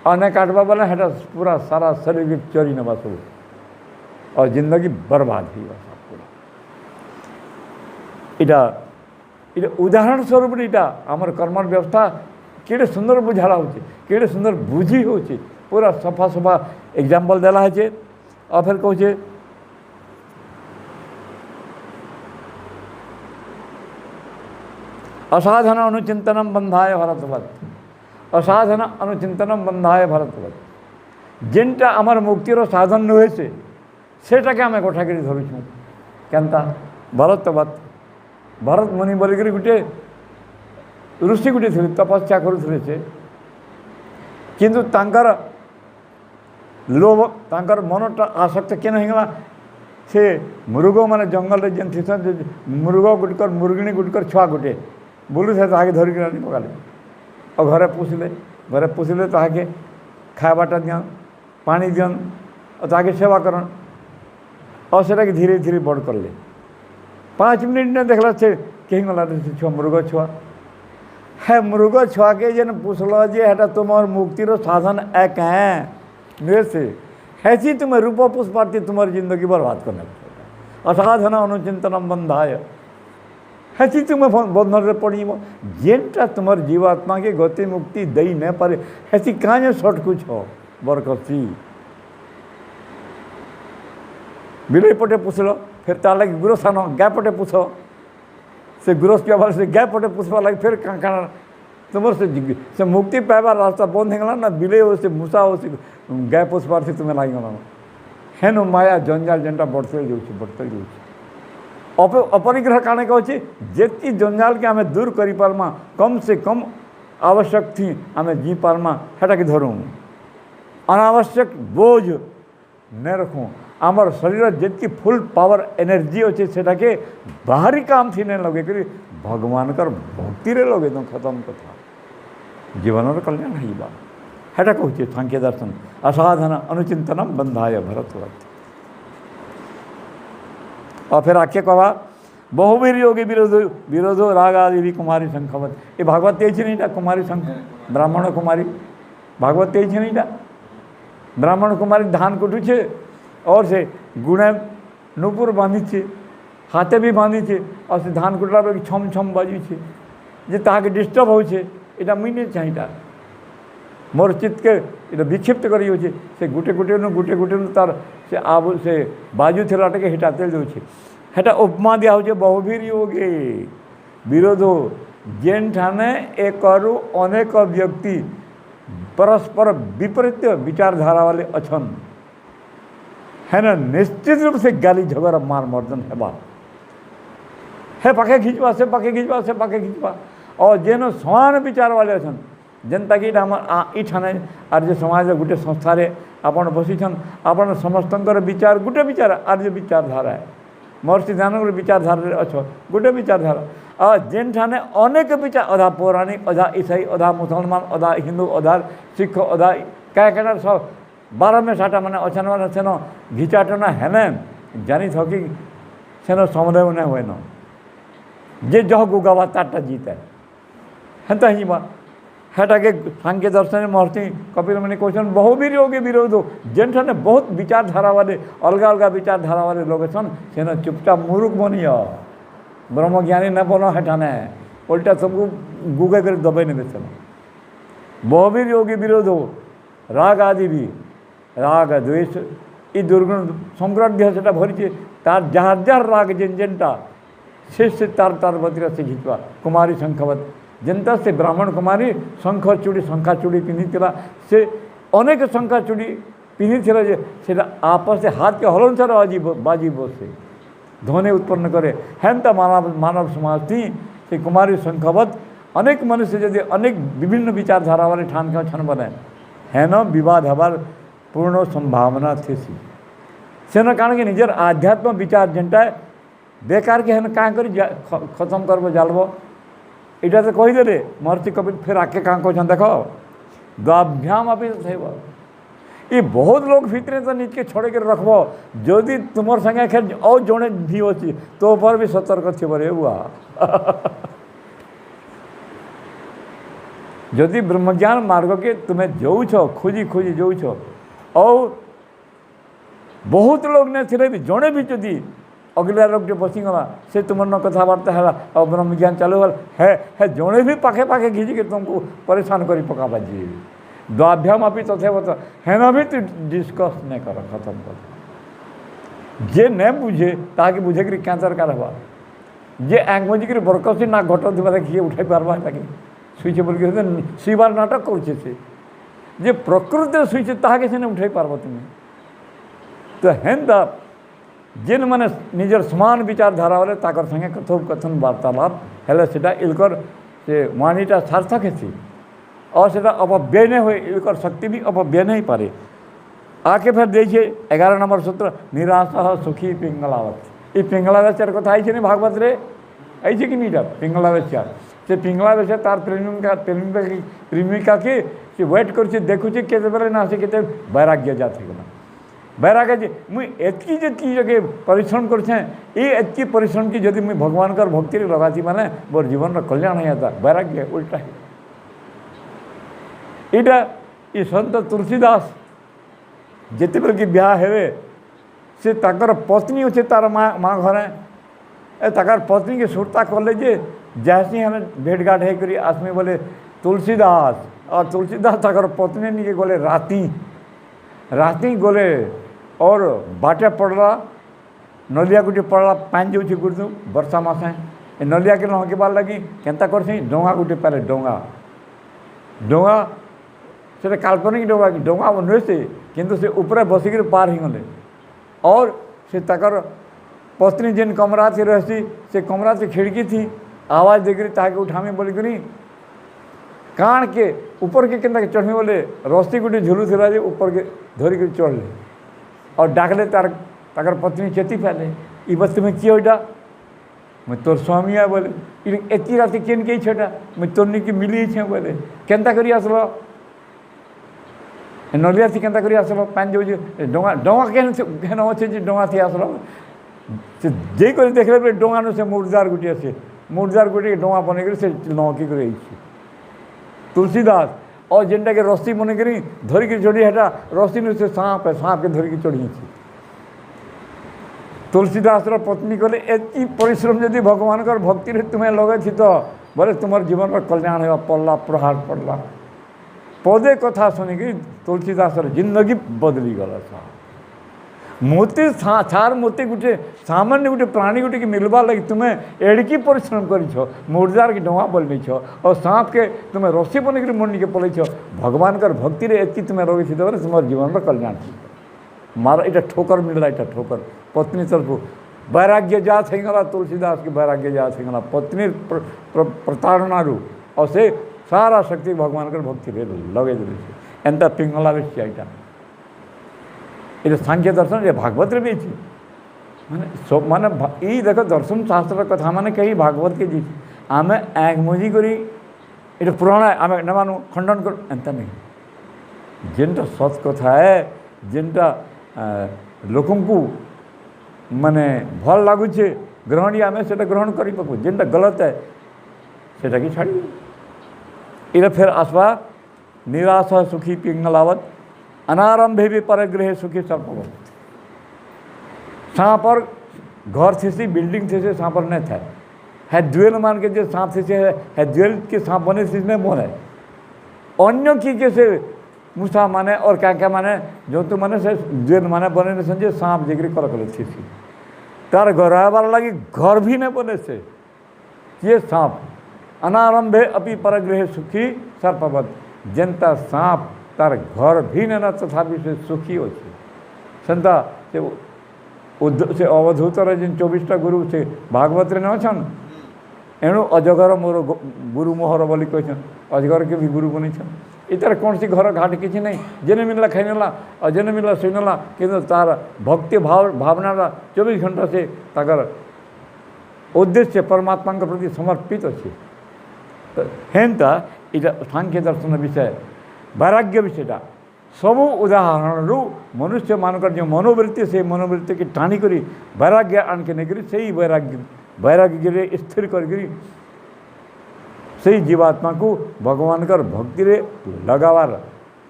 और नहीं काटवा बोले हेटा पूरा सारा शरीर के चोरी नवा सब और जिंदगी बर्बाद ही पूरा इटा इटा उदाहरण स्वरूप इटा आमर कर्मर व्यवस्था केड़े सुंदर बुझाला होचे केड़े सुंदर बुझी होचे पूरा सफा सफा एग्जाम्पल देला है और फिर कहूचे असाधन अनुचिंतनम बंधाय भरतवत असाधन अनुचिंतनम बंधाय भरतवत जेनटा आमार मुक्तिर साधन नुहे सेटाके आम गोठाकरी धरुछूँ केनता भरतवत भरत मुनि बोलिकी गोटे ऋषि गोटे थे तपस्या करुले से किंतु तांकर लोभ तांकर मनटा आसक्त केन होगा से मृग माने जंगल रे जेन थी मृग गुटकर मुर्गिणी गुटकर छुआ गुटे बोलू थे ताके धरिक आनी पकाले और घरे पुषिले ताके खावाटा दियन पानी दियन और ताके सेवा करन और सेटा के धीरे धीरे बड़ कर ले 5 मिनट ने देखला से कहीं गला छुआ मृग छुआ है मृग छुआ के जेन पुछल जे हेटा तुम्हार मुक्तिर साधन एक है से हैसी तुम्हें रूप पुष्पार्थी तुम्हारी जिंदगी बर्बाद करना असाधन अनुचिंतनम बंधाय हैसी तुम्हें बंधन से पड़ी जेनटा तुम्हार जीवात्मा के गति मुक्ति दई न पारे हैसी कहाँ शॉर्ट कुछ हो बरकसी बिलई पटे पुछल फिर तार लगे गुरस आन गाय पटे पुछ से गुरस पिया से गाय पटे पुछवा लगे फिर कहाँ तुम से मुक्ति पाइबार रास्ता बंद होगा ना बिलई हो से मूसा हो से गाय पोषबार से तुम्हें लगी गला हेन माया जंजाल जेनटा बढ़ते जाऊँ अपरिग्रह कारण कहे जी जंजाल के आम दूर कर पार्मा कम से कम आवश्यक थी आम जी पार्मा हेटा के धरूँ अनावश्यक बोझ न रखूँ आमर शरीर जी फुल पावर एनर्जी अच्छे सेटा के बाहरी काम थी नहीं लगे कि भगवान कर भक्ति रे लगे तो खत्म कथा जीवन कल्याण है हेटा कहूँ सांख्य दर्शन असाधन अनुचिंतनम बंधाय भरतवत और फिर आख्य कहा बहुवीर योगी विरोधो राग आदि भी कुमारी शंखवत ये भागवत तेज नहीं कुमारी शंख ब्राह्मण कुमारी भागवत तेज नहीं ब्राह्मण कुमारी धान कुटू छे और से गुणे नुपुर बांधी छे हाथे भी बांधी छे और से धान कुटला पे छम छम बाजू छे जे ताके डिस्टर्ब हो छे इटा मुई नहीं चाहिए मोर चित्त के इटा विक्षिप्त करी हो छे से गुटे गुटे तार से आब से बाजू थेलाटे के हिटा तेल दे हेटा उपमा दिया हो बहुवीर योगी विरोधो जेन ठाने एक अनेक व्यक्ति परस्पर विपरीत विचारधारा वाले अच्छन है ना निश्चित रूप से गाली झगड़ा मार मर्दन है पाखे खींचवा से पाखे खींचवा और जेन समान विचार वाले अच्छन जनता की ठाने आर्य समाज गोटे संस्थार आपन बसीछन आपन समस्त विचार गोटे विचार आर्य विचारधारा है महर्षि दयानंद विचारधारा अच्छो गोटे विचारधारा और जेन ठाने अनेक विचार अधा पौराणिक अधा ईसाई अधा मुसलमान अधा हिंदू अधा सिख अधा क्या सब 12 में 7 मैंने अच्छन मैंने सेनो घिचाटना है ना जानी थो कि सेनो समुदाय न हुए न जे जह गुगावा ताटा जीता हेता ही बा हेटा के सांख्य दर्शन महर्षि कपिल मुनि क्वेश्चन बहुवीर योगी विरोध जेन ठाने बहुत विचारधारा वाले अलग अलग विचारधारा वाले लोग छन सेना चुपचाप मूर्ख बनिया ब्रह्मज्ञानी न बनो हेठाने उल्टा सबको गुगे कर दबाई नहीं बेचना बहुवीर योगी विरोध हो राग आदि भी राग द्वेष ये दुर्गुण सम्राट देह से भरी तार जार जार राग जेन जेनटा से तार तार बतिर से घिचवा कुमारी शंखवत जेनता से ब्राह्मण कुमारी शंख चूड़ी शंखा चूड़ी पिंधि से अनेक शंखा चूड़ी पिंधि से आपस से हाथ के हलन सार बाजी बसे ध्वनि उत्पन्न करे हेन्ता मानव मानव समाज थी से कुमारी शंखवत अनेक मनुष्य यदि अनेक विभिन्न विचारधारा वाले ठान का क्षण बने हेन विवाद हबार पूर्ण संभावना थी सेन कारण के निजर आध्यात्म विचार जेनटा बेकार के हेन क्या कर खत्म करब जालब इटा तो कहीदे महर्षि कपिल फिर आके क्या कौन देख द्वाभ्याम अभी ये बहुत लोग भितर तो निज के छोड़े कर रखब जदि तुम संगे खेल और जड़े धी अच्छी तो पर भी सतर्क थी रे बुआ जदि ब्रह्मज्ञान मार्ग के तुम्हें जाऊछ खोजी खोजी जाऊछ और बहुत लोग ने थे भी जड़े भी जदि अगला लोग जो बसीगला से तुम न कथबार्ता है और ब्रह्मज्ञान चालू है जड़े भी पाखे पाखे घिची के तुमको परेशान कर पका बाजी द्वाभ्याम अभी तथे तो हेन भी तू डिस्कस नहीं कर खत्म कर जे न बुझे ताकि बुझे कि क्या दरकार हवा जे आंख मजिक बरकसी ना घट देवा किए उठाई पार्बा ताकि शुचे बोल शिवार नाटक करुचे से जे प्रकृति शुचे ताके से उठाई पार्ब तुम्हें तो हेन्ता जेन मैंने निजर समान विचारधारा वाले ताकर संगे कथोपकथन वार्तालाप हेले सेटा इलकर से वाणीटा सार्थक है और सेटा अपव्यय नहीं हुए इलकर शक्ति भी अपव्यय नहीं पारे आके फिर देखिए 11 नंबर सूत्र निराशा सुखी पिंगलावत ये पिंगलावेश्वर कथा आई नहीं भागवत रे आई कि नहीं पिंगलावेश्वर से पिंगलावेश्वर तार प्रेमिका के वेट कर देखुचे केते बेले ना से केते वैराग्य जाते गला वैराग्य जी मुई एतकी जतकी जगह परिश्रम करती परिश्रम की जदि मुई भगवान कर भक्ति लगाती माने मोर जीवन कल्याण नहीं आता वैराग्य उल्टा है इटा ये संत तुलसीदास जिते बेल की ब्याह हेवे से ताकर पत्नी अच्छे तार माँ घरे ए ताकर पत्नी के सुरता कले जे जैसे हमें भेंटघाट है करी आसमी बोले तुलसीदास और तुलसीदास ताकर पत्नी निके गले राती राती गले और बाटे पड़ला नलिया गुटे पड़ला पानी जाऊँगी गुड़दू वर्षा मासे नलिया के नहके बार लगी केन्ता करसी डोंगा गुटे पारे डोंगा डोंगा से काल्पनिक डोंगा कि डोंगा नुहे से किंतु से ऊपर बसिक पार ही गले और से तकर पत्नी जेन कमरा थी रहसी से कमरा से खिड़की थी आवाज़ देकर ताके उठामी बोली करी कान के ऊपर के केन्ता चढ़मी बोले रस्सी गुटे झुलू थिला जे ऊपर के धरिक चढ़ ले और डाकले ताकर पत्नी चेती फैले ये बस तुम्हें किए ओटा मैं तोर स्वामी है बोले एती राति केन के छेटा मैं तोरनी की मिली छे बोले केन्ता करी आसलो नलिया थी केन्ता करी आसलो पानी जाऊँ डोंगा डोंगा केन अच्छे डोंगा थी आसलो से जे कर देख ले डोंगा से मुर्दार गुटे से मुर्दार गुटे डोंगा बने से नौकी कर तुलसीदास और जेनटा के रस्सी मन करी धरिक चढ़ी हेटा रस्सी नु से सांप है सांप के धरिक चढ़ी तुलसीदास पत्नी कहले एति परिश्रम यदि भगवान कर भक्ति रे तुम्हें लगे थी तो बोले तुम जीवन में कल्याण है पड़ला प्रहार पड़ला पदे कथा शुनिकी तुलसीदास जिंदगी बदली गला सा मोती छार मोती गुटे सामान्य गुटे प्राणी गुटे की मिलवा लगी तुम्हें एड़की परिश्रम कर मुर्दार की डोंगा बोल छो और सांप के तुम्हें रस्सी बन कर मुंडी के पलै छो भगवान कर भक्ति रे एतकी तुम्हें रोगी थी तो तुम्हारे जीवन में कल्याण थी मारा इटा ठोकर मिलला इटा ठोकर पत्नी तरफ वैराग्य जात है गला तुलसीदास की वैराग्य जात है गला पत्नी प्रताड़ना रू और से सारा शक्ति भगवान कर भक्ति रे लगे एंता पिंगला बेच आईटा ये सांख्य दर्शन ये भागवत रे भी माने सब माने ये देख दर्शन शास्त्र कथा माने कहीं भागवत के जी आम आँख मुझी करी ये पुराण आम न मानु खंडन कर एंता नहीं जेनटा सत कथा है जेनटा लोक माने भल लगुचे ग्रहण आम से ग्रहण कर जेनटा गलत है सेटा की छाड़ी ये फिर आसवा निराशा सुखी पिंगलावत अनारंभे भी परगृह सुखी सर्पवत पर घर थी सी बिल्डिंग थी से पर नहीं था जुएल मान के जो सांप से जुएल के सांप बने से मन है अन्य कि कैसे मूषा माने और क्या माने जो तो माने से जुएल माने बने संजय सांप जिक्र कर थी तार घर रहबार लगी घर भी नहीं बने से ये सांप अनारंभे अपि परगृह सुखी सर्पवत जनता सांप तार घर भी नहीं तथापि से सुखी अच्छे सेन्ता से अवधूतर जिन 24टा गुरु से भागवत रे न छन एणु अजगर मोर गुरु मोहर बोली कहछन अजगर के भी गुरु बनी छन इतर कौन सी घर घाट किसी नहीं जेने मिलला खाइनेला और जेने मिलला सुनेला किंतु तार भक्ति भावना 24 घंटा से ताकर उद्देश्य परमात्मा के प्रति समर्पित अच्छे तो हेन्ता इटा सांख्य दर्शन विषय वैराग्य विषयटा सबू उदाहरण मनुष्य मानकर जो मनोवृत्ति से मनोवृत्ति की टाणी करी वैराग्य आणके नहीं से वैराग्य स्थिर करी से जीवात्मा को भगवान कर भक्ति रे लगावार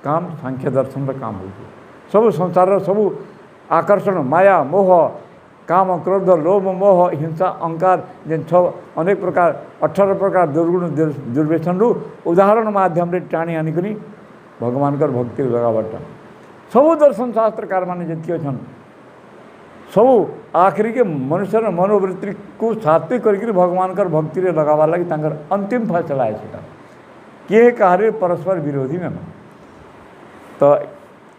काम सांख्य दर्शन का काम हो सब संसार सब आकर्षण माया मोह काम क्रोध लोभ मोह हिंसा अहंकार जेन अनेक प्रकार 18 प्रकार दुर्गुण दुर्व्यसन उदाहरण माध्यम रे टाणी आनिकरी भगवान कर भक्ति लगावटा सब दर्शन शास्त्रकार माने जितके अच्छन सब आखिरी के मनुष्य मनोवृत्ति को सात्विक करके भगवान कर भक्ति रे लगावा लगी तांकर अंतिम फैसला है सेटा किए कार्य परस्पर विरोधी न तो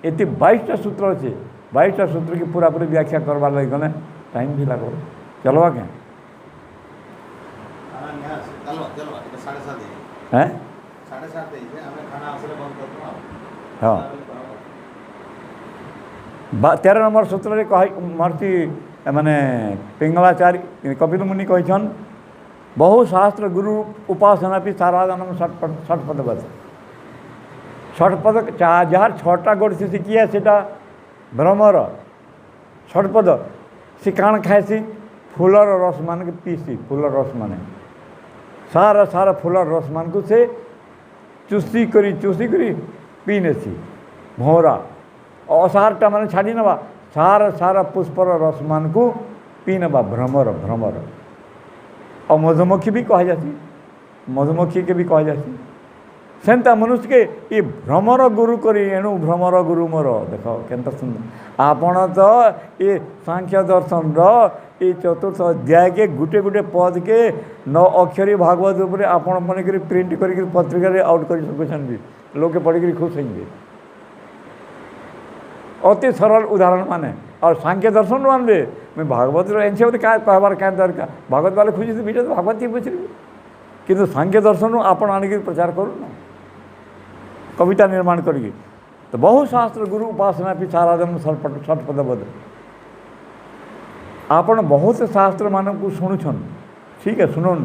ये 22टा सूत्र अच्छे 22टा सूत्र की पूरा पूरी व्याख्या करवा लगी गले टाइम भी लगो चलवा क्या है 13 नंबर सूत्र रे महर्षि माने पिंगलाचार्य कपिल मुनि कहछन बहु शास्त्र गुरु उपासना भी साराधन षटपद बस षटपद जार 6टा गोड़ से शिखिया सेटा भ्रमर षटपद से काण खाएसी फूलर रस मान के पीसी फूलर रस माने सारा सारा फूलर रस मान को से चुसी करी पीनेसी भौरा असारटा मान छाड़ी नवा सारा सारा पुष्पर रस मान को पीनबा भ्रमर भ्रमर और मधुमक्खी भी कहा जाती मधुमक्खी के भी कहा जाती सेंता मनुष्य के ये भ्रमर गुरु करी एणु भ्रमर गुरु मोर देख केनता सुंदर आपण तो ये सांख्य दर्शन ये चतुर्थ अध्याय के गुटे गुटे पद के 9 अक्षरी भागवत उपरे आपण मन कर प्रिंट कर पत्रिका रे आउट कर सकछन भी लोग के पढ़ी खुश होंगे अति सरल उदाहरण माने और सांख्य दर्शन मानबे मैं भागवत एनसे क्या कहबार क्या दरकार भागवत वाले खुशी से बीटे तो भागवत ही पूछ किंतु सांख्य दर्शन आपण आने प्रचार करूँ ना कविता निर्माण करिए तो बहु शास्त्र गुरु उपासना भी साराधन षटपदबद्ध आपण बहुत शास्त्र मान को शुणुन ठीक है शुणुन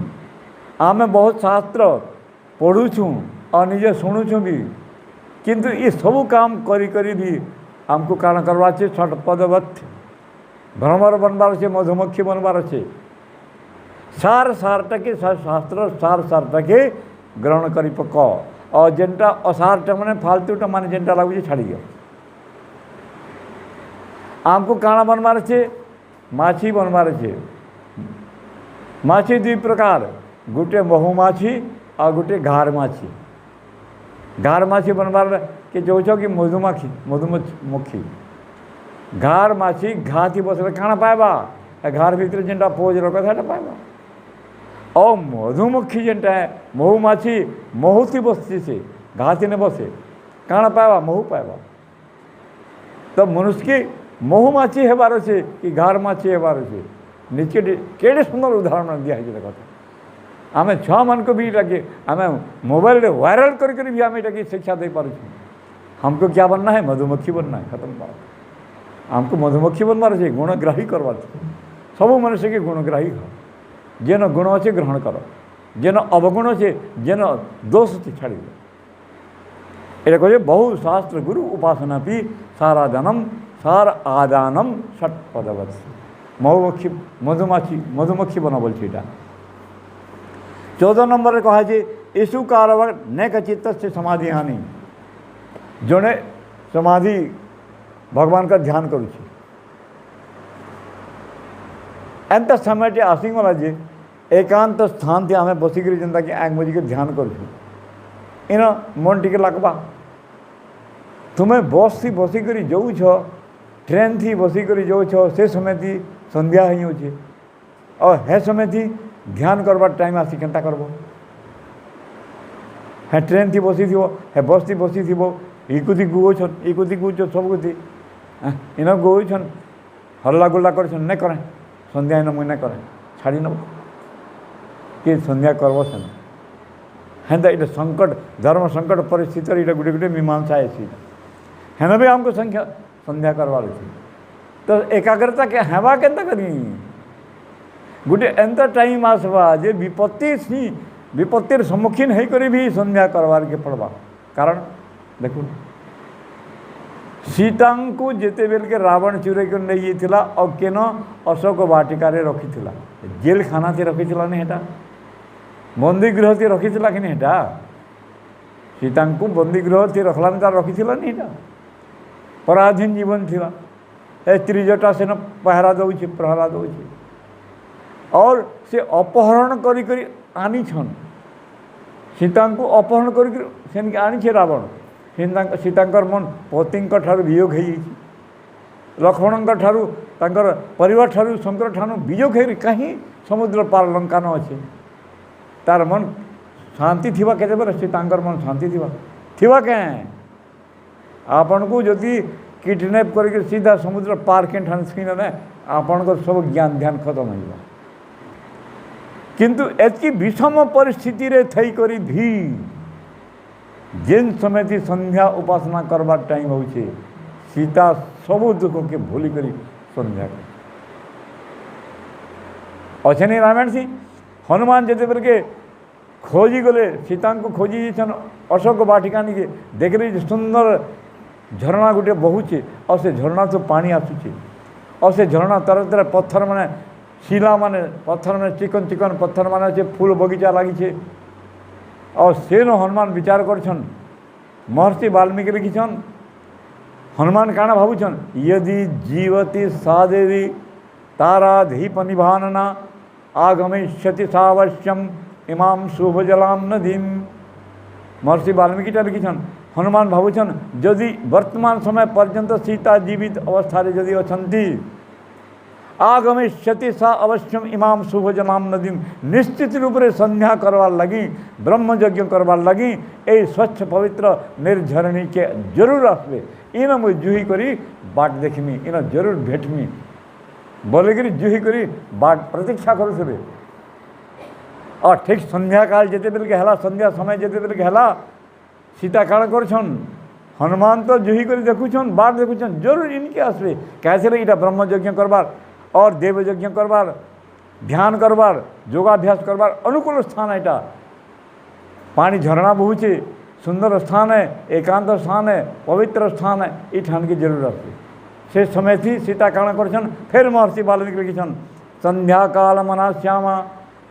आमे बहुत शास्त्र पढ़ुछुँ और निजे शुणुछुँ भी किंतु ये सब काम करी भी आमको काण करवा छे षटपदवत भ्रमर बनबार छे मधुमक्खी बनबार छे सार सारटा के शास्त्र सार सारटा के ग्रहण करी पक और जेनटा असारटा माने फालतूटा माने जेनटा लागू छाड़ी दियो आमको काण बनबार छे माछी बनबार छे माछी 2 प्रकार गोटे महुमाछी और गोटे घार माछी घार माछी बनबार के जो कि मधुमक्खी मधुमक्खी घार माछी घा थी बसले काण पाएबा घार भीतर जेनटा पोज रखा था पाएबा और मधुमक्खी जेनटा है महुमाछी महू थी बसती से घा थी ने बसे काण पाएबा महू पाएबा तो मनुष्य की महुमाछी हेबार अच्छे कि घार माछी हेबार अच्छे नीचे केड़े सुंदर उदाहरण दिया है कथा आम छुआ मान को भी लगे आम मोबाइल रे वायरल कर भी आम ये शिक्षा दे पार हमको क्या बनना है मधुमक्खी बनना है खत्म बात हमको मधुमक्खी बनवार है गुणग्राही करवार सब मनुष्य के गुणग्राही हो जेन गुण अच्छे ग्रहण कर जेन अवगुण अच्छे जेन दोष अच्छे छाड़ी ये कहे बहु शास्त्र गुरु उपासना भी साराधनम सार आदानम षटपदवत महुमक्खी मधुमक्खी बना बोल 14 नंबर कहा यीशु कारवर नेक चित्त से समाधि हानि जोने समाधि भगवान का ध्यान करुच्छे एंत समय आसिंगला जे एकांत स्थान थी आम बसिक जेनता कि आग मजिक ध्यान कर इन मन टिके लगवा तुम्हें बस थी बसिक जाऊछ ट्रेन थी बसिक जाऊछ से समय थी संध्या हो और हे समय थी ध्यान करवार टाइम आसी केनता करब है ट्रेन थी बसी थी है बस थी बसी थी इकुदी गुओछन इकुदी गुछ सब कुछ इन गुओछन हल्ला गुल्ला कर नहीं करें संध्या इन मुझे नहीं करें छाड़ी नब कि संध्या करब से हेन्ता ये संकट धर्म संकट परिस्थिति ये गोटे गोटे मीमांसा ऐसी हेन भी आमको संख्या संध्या करवार अच्छी तो एकाग्रता के हेबा के करी गोटे एंता टाइम आसवा जे विपत्ति सी विपत्तिर सम्मुखीन होकर भी संध्या करवार के पड़वा कारण देखो सीता को जिते बेल के रावण चुरे कर नहीं थिला और केन अशोक वाटिकार रखी जेल खाना से रखी नहीं हेटा बंदी गृह से रखी कि नहीं हेटा सीता को बंदी गृह से रखला तार रखी नहीं हेटा पराधीन जीवन थिला ए त्रिजटा सेन पहरा दौचे प्रहरा दौचे और से अपहरण करी आनी छन सीता को अपहरण कर आनी रावण सीतांकर मन पति ठार वियोग हो लक्ष्मण ठारू तांकर परिवार ठारू शंकर ठारू वियोग हो कहीं समुद्र पार लंका न अच्छे तार मन शांति थिबा केते बेले सीतांकर मन शांति थिबा के आपन को जदि किडनैप करके सीधा समुद्र पार के ठान स्क्रीन ने आपन को सब ज्ञान ध्यान खत्म हो किंतु एतकी विषम परिस्थिति रे थई करी भी जेन समय थी संध्या उपासना करवार टाइम हो सीता सब दुख के भूली करी संध्या अच्छे नहीं रामायण सी हनुमान जिते बेल के खोजी गले सीता को खोजी अशोक वाटिका के देख रही सुंदर झरणा गोटे बहुचे और से झरणा तो पानी आसुचे और से झरणा तरह तरह पत्थर माने शिला माने पत्थर माने चिकन चिकन पत्थर माने फूल बगीचा लगी और से न हनुमान विचार करछन महर्षि वाल्मीकि लिखिछन हनुमान काना भावुछन यदि जीवती सा देवी ताराधीप निभानना आगमिष्यति सावश्यम इमाम शुभजलाम नदीम महर्षि वाल्मीकि लिखिछन हनुमान भावुछन जदि वर्तमान समय पर्यंत सीता जीवित अवस्था जदि अछंती आगमिष्यति सा अवश्यम इमाम शुभजलाम नदीम निश्चित रूप से संध्या करवार लगी ब्रह्मयज्ञ करवार लगी ए स्वच्छ पवित्र निर्झरणी के जरूर आसबे इन मुझे जुही करी बाट देखमी इन जरूर भेटमी बोलेकि जुही करी बाट प्रतीक्षा करुवे और ठीक संध्या काल जिते बेल के हला संध्या समय जिते बेल के हला सीता काण करछन हनुमान तो जुही करी देखुछन बाट देखुछन जरूर इनके आसबे कैसे इटा ब्रह्मयज्ञ करवार और देवयज्ञ करवार ध्यान करवार योगाभ्यास करवार अनुकूल स्थान एटा पानी झरणा बहुचे सुंदर स्थान है एकांत स्थान है पवित्र स्थान है ये ठान की जरूरत है से समय थी सीता काण करछन फिर महर्षि वाल्मीकि लिखिछन संध्या काल मना श्यामा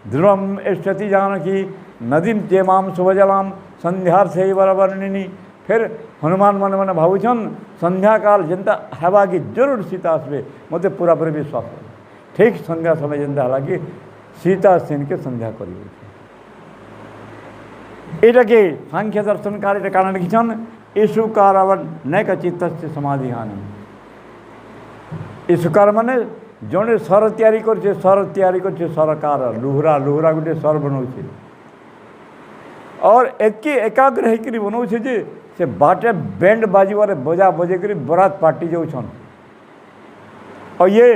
ध्रुवम एष्यति जानकी नदीम चेमाम शुभजलाम संध्यार्थे वरवर्णिनी फिर हनुमान मन मन भावुछन संध्या काल जनता हेबा की जरूर सीता आसबे मत पूरा पूरी विश्वास है ठीक संध्या समय जनता हालांकि सीता सेन के संध्या करी एटाके सांख्य दर्शन कार्य कारण लिखिछन ईशुकार नैक चित्त से समाधि हानि ईशुकार माने जड़े सर तैयारी कर सरकार लुहरा लुहरा गोटे सर बनाऊे और एतके एकाग्र होकर बनाऊे जे से बाटे बैंड बाजवार बजा बजे कर बरात पार्टी जाऊन और ये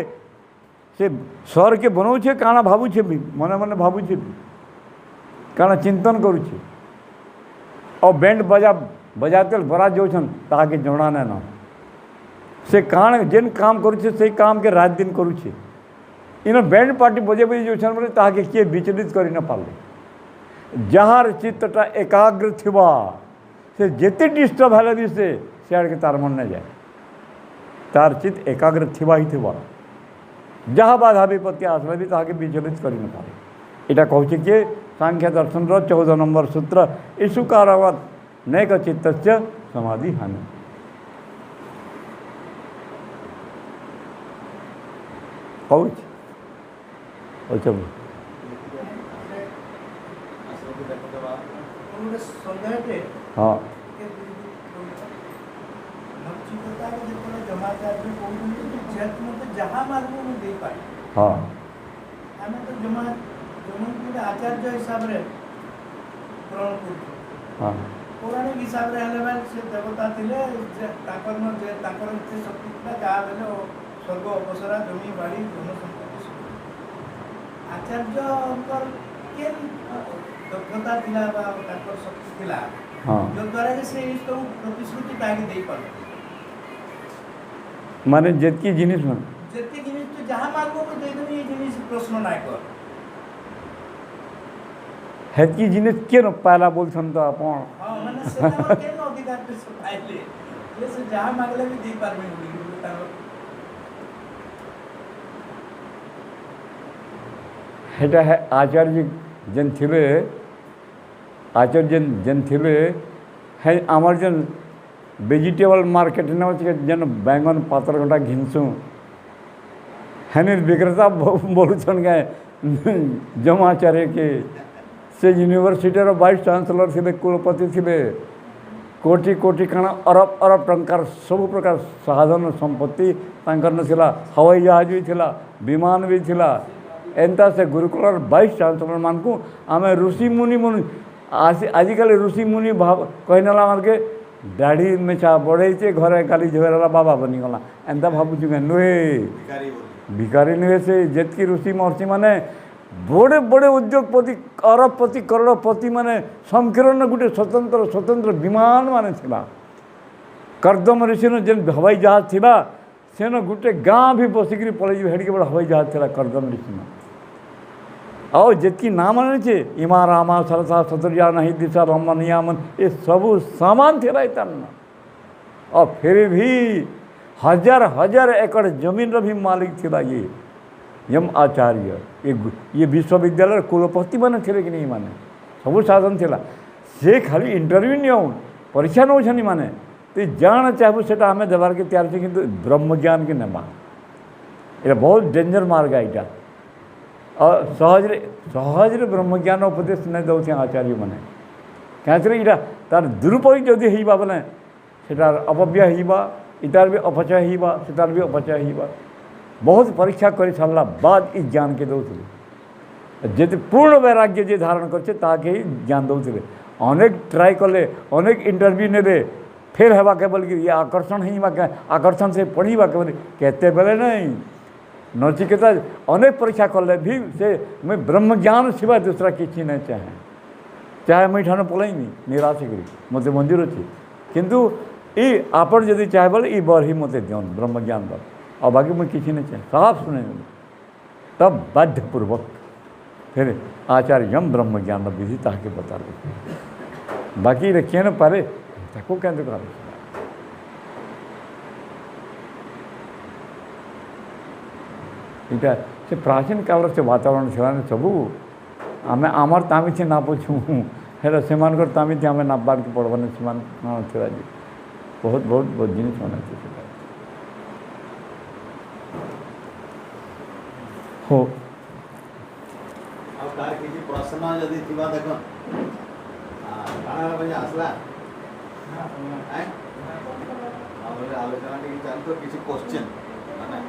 से सर के बनाऊे काना भावुचे भी मन मन भावुचे भी काना चिंतन करुचे और बैंड बजा बजाते बरात जाऊन ताके जणा ना से काण जेन काम करुचे से काम के रात दिन करुचे इन बैंड पार्टी बजे बजे जाऊन बोले ताके किए विचलित कर न पाले जार चित्तटा एकाग्र थिबा से जेते डिस्टर्ब है भी से सियाड़ के तार मन न जाए तार चित्त एकाग्र थिबा ही थिबा जहाँ बाधा विपत्ति आसले भी ताके विचलित कर न पाले इटा कहूँ कि सांख्य दर्शन 14 नंबर सूत्र ईशुकारावत नैक चित्तस्य समाधि हानि कहूँ अच्छा ଗୋଟେ ସନ୍ଦେହଟେ ହଁ ନଚିକେତାରେ ଯେତେବେଳେ ଜମାଚାର୍ଯ୍ୟ କହୁଛନ୍ତି ଯେହେତୁ ମୋତେ ଯାହା ମାର୍ଗ ମୁଁ ଦେଇପାରିବି ହଁ ଆମେ ତ ଜମାଙ୍କୁ ଗୋଟେ ଆଚାର୍ଯ୍ୟ ହିସାବରେ ଗ୍ରହଣ କରୁଛୁ ହଁ ପୌରାଣିକ ହିସାବରେ ହେଲେ ବେଳେ ସେ ଦେବତା ଥିଲେ ତାଙ୍କର ଏତେ ଶକ୍ତି ଥିଲା ଯାହା ବେଲେ ସ୍ୱର୍ଗ ଅପସରା ଜମି ବାଡ଼ି ଧନ ସମ୍ପତ୍ତି ସବୁ ଆଚାର୍ଯ୍ୟଙ୍କର କେନ୍ ଦକ୍ଷତା ଥିଲା ବା ତାଙ୍କର ଶକ୍ତି ଥିଲା ହଁ ଯଦ୍ୱାରା କି ସେ ସବୁ ପ୍ରତିଶ୍ରୁତି ତାହାକେ ଦେଇପାରିଲେ ମାନେ ଯେତିକି ଜିନିଷ ଯେତେ ଜିନିଷ ତୁ ଯାହା ମାଗବ ମୁଁ ଦେଇଦେବି ଏ ଜିନିଷ ପ୍ରଶ୍ନ ନାଇଁ କର ହେତିକି ଜିନିଷ କିଏ ନ ପାଇଲା ବୋଲଛନ୍ ତ ଆପଣ ହଁ ମାନେ ସେ ତାଙ୍କର କେନ୍ ଅଧିକାର ସେ ପାଇଲେ ହେଲେ ସେ ଯାହା ମାଗଲେ ବି ଦେଇପାରିବେ ବୋଲି ତାଙ୍କର সেটা আচার্য যেন ଥିଲେ আচার্য যেন ଥିଲେ হ্যাঁ আমার যেন ভেজিটেবল মার্কেট না হচ্ছে যেন बैंगन পাতরঘটা ঘিনছু হ্যাঁ বিক্রেতা বলুছন কে জমাচার্যকে ସେ ୟୁନିଭର୍ସିଟିର ଭାଇସ୍ ଚାନ୍ସେଲର୍ ଥିଲେ କୁଳପତି ଥିଲେ କୋଟି କୋଟି କାଣା ଅରବ ଅରବ ଟଙ୍କାର ସବୁ ପ୍ରକାର ସାଧନ ସମ୍ପତ୍ତି ତାଙ୍କର ଥିଲା ହୱାଇ ଜାହାଜ ବି ଥିଲା ବିମାନ ବି ଥିଲା ଏନ୍ତା ସେ ଗୁରୁକୁଳର ଭାଇସ୍ ଚାନ୍ସେଲର୍ମାନଙ୍କୁ ଆମେ ଋଷିମୁନି ଆଜିକାଲି ଋଷିମୁନି କହିନେଲା ଆମକେ ଦାଢ଼ି ମେଛା ବଢ଼େଇଛେ ଘରେ କାଲି ଝିଅଲା ବାବା ବନିଗଲା ଏନ୍ତା ଭାବୁଛୁ କେଁ ନୁହେଁ ଭିକାରୀ ନୁହେଁ ସେ ଯେତିକି ଋଷି ମହର୍ଷି ମାନେ ବଡ଼େ ବଡ଼େ ଉଦ୍ୟୋଗପତି ଅରବପତି କରୋଡ଼ପତି ମାନେ ସଂକୀର୍ଣ୍ଣ ଗୋଟେ ସ୍ୱତନ୍ତ୍ର ବିମାନ ମାନେ ଥିଲା କର୍ଦ୍ଦମ ଋଷିର ଯେନ୍ ହୱାଇ ଜାହାଜ ଥିଲା ସେନ ଗୋଟେ ଗାଁ ବି ବସିକିରି ପଳେଇଯିବେ ହେଡ଼ିକି ବଡ଼ ହୱାଇ ଜାହାଜ ଥିଲା କର୍ଦ୍ଦମ ଋଷିନ ଆଉ ଯେତିକି ନାଁ ମାନେ ଅଛି ଇମା ରାମା ସରସା ସତରିୟା ନାହିଁ ଦିଶା ରମ ନିୟାମନ ଏ ସବୁ ସାମାନ ଥିଲା ତାର ନା ଆଉ ଫିର ବି हजार हजार एकड़ जमीन भी मालिक थिला ये यम आचार्य ये विश्वविद्यालय कुलपति माने थिले कि नहीं माने सब साधन थिला से खाली इंटरव्यू नहीं आउन परीक्षा नौछनी माने तो जान चाहबू सेटा हमें देवार के तैयार छे किंतु ब्रह्म ज्ञान के नेमा ये बहुत डेंजर मार्ग आईटा और सहज ब्रह्म ज्ञान उपदेश नहीं दौथे आचार्य माने क्या इटा तार दुरुपयोग जदि होइबा बोले सेटार अपव्यय होइबा इतार भी अपचय होइबा सेतार भी अपचय होइबा बहुत परीक्षा कर सारा बाद इस ज्ञान के दौले जे पूर्ण वैराग्य जे धारण करछे ताके ही ज्ञान दौले अनेक ट्राए कले अनेक इंटरव्यू ने फेल हेबा के बोल ये आकर्षण होइबा के आकर्षण से पढ़ीबा के बोले केते बेले नहीं नचिकेता अनेक परीक्षा कले भी से मैं ब्रह्म ज्ञान सिवा दूसरा किसी नहीं चाहे मुझे ठान पलैमी निराश करी मत मंजूर अच्छी किंतु ये आपण जदि चाहे बोले ये बर ही मत दियन ब्रह्म ज्ञान दर और बाकी मुझे किसी नहीं चाहे साफ सुने तब बाध्यपूर्वक फिर आचार्यम ब्रह्म ज्ञान विधि ताके बता दे बाकी रखिए न पारे ताको क्या कर इटा से प्राचीन काल से वातावरण था सबू आम आमर तामिथि ना पूछू है से तामिथि आम नाबार के पढ़वाने से बहुत बहुत बहुत जिन हो प्रश्न जदि थिबा देखो आसला आलोचना चलते किसी क्वेश्चन माने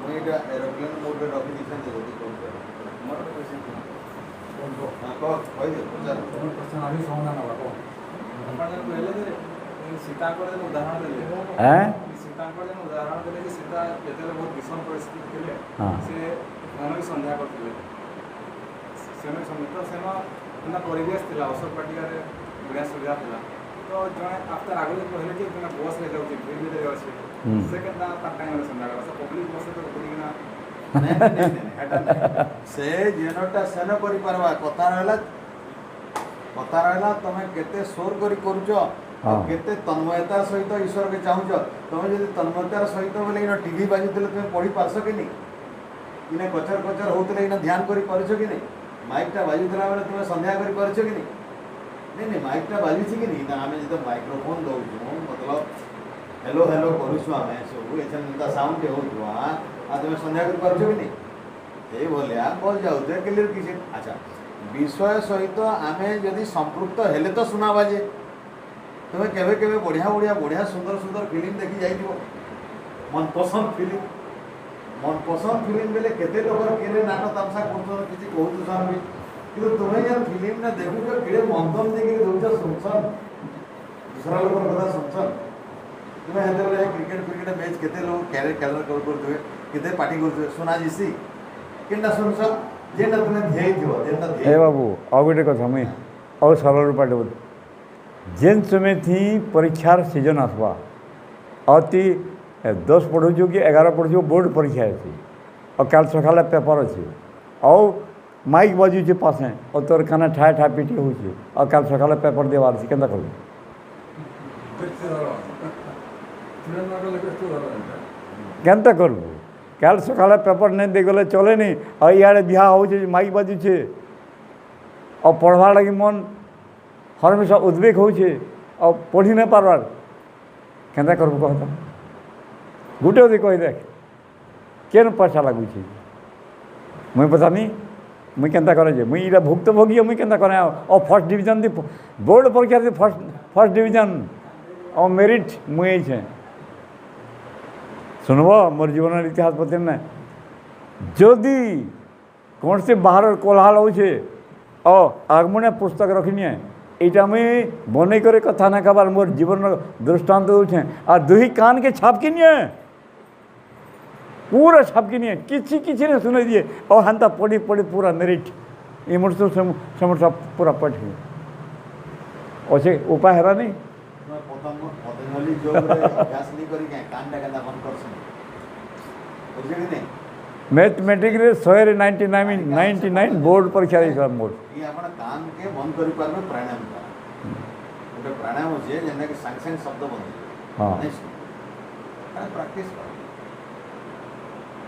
एरोप्लेन मोड में रखी दीजिए जल्दी सीतांकर उदाहरण देले सीतांकर उदाहरण देले कि सीता जते बहुत विषम परिस्थिति थिले से मन संध्या करथिले सेमे समित सेमा ना परिवेश थिला अशोक पाटिका रे बढ़िया सुविधा थिला तो जने आफ्टर आगे कहले कि जने बस ले जाउची भीड़ में जाउची से केतना टाइम में संध्या करबा पब्लिक बस तो उठिक ना से जेनोटा सेन करि परबा कथा रहला तमे केते शोर करी करूचो केते तन्मयता सहित ईश्वर के चाहूचो तमे जदि तन्मयतार सहित बोले इन टीवी बाजुतले तमे पढ़ी पारसो कि नहीं इने कचर कचर होतले इन ध्यान करी पारछो कि नहीं माइकटा बाजुतला बेले तमे संध्या करी पारछो कि नहीं नहीं माइकटा बाजुछि कि नहीं ना हमें जतो माइक्रोफोन दउछु मतलब हेलो हेलो करूछु हमें सब एचनता साउंड के होतु आ तमे संध्या करी पारछो कि नहीं ए बोले आ बोल जाऊ दे क्लियर किसी अच्छा विषय सहित आमे जदि संपृक्त हेले तो सुना बाजे तुम्हें केवे केवे बढ़िया बढ़िया बढ़िया सुंदर सुंदर फिल्म देखी जाइथिबो मनपसंद फिल्म बेले केते लोकर केने नाटक तमसा करतो किछि कहू सन भी किंतु तुम्हें यार फिल्म ना देखु केड़े मंदन देखि दोचा सुनसन दूसरा लोकर कथा सुनसन तुम्हें हेते बेले क्रिकेट मैच केते लोग कैलर करथुवे केते पार्टी करथुवे सुना जिसी केना सुनसन जेना तुम्हें ध्येय थियो जेना ए ध्येय बाबू आ गोटे कथा मुई और सरल रूपाटे बोल जेन समय थी परीक्षार सीजन आसवा अति 10 पढ़ु कि 11 पढ़ु बोर्ड परीक्षा अच्छी और काल सकाल पेपर अच्छे और माइक बजुचे पासे और तोर खाना ठाए ठाए पिटी हो काल सकाल पेपर देवार अच्छे केन्ता कर केन्ता करबू काल सकाल पेपर नहीं देगले चले नहीं और इे बिहा हो माइक बजुचे और पढ़वा लगी मन हमेशा उद्वेग होचे और पढ़ी नहीं पार्बार केन्ता करबू कहता गुटे अधी कही देख केन पैसा लगुचे मुई पता नहीं मुई केन्ता करे मुई इला भुक्तभोगी मुई केन्ता करे और फर्स्ट डिवीजन दी बोर्ड परीक्षा दी फर्स्ट डिवीजन और मेरिट मुई छे सुनब मोर जीवन इतिहास पते ना जदि कौन से बाहर कोलाहल होचे और आगमने पुस्तक रखनी यहाँ मुई बन कर कथा ना कबार मोर जीवन दृष्टान्त दूचे और दुही कान के छापकी नहीं पूरा छापकी नहीं किसी किसी ने सुन दिए और हांता पढ़ी पढ़ी पूरा मेरिट ये मुझ समर्थ पूरा पढ़ अच्छे उपाय हेरा नहीं पतंजलि योग रे अभ्यास नहीं करी के कांडा केना मन करछन बुझे कि नहीं मैथमेटिक्स रे 199 बोर्ड परीक्षा रे मोर ये आपण कान के मन करी पारबे प्राणायाम का ओटे प्राणायाम होजे जेना कि संग संग शब्द बने हां नहीं प्रैक्टिस कर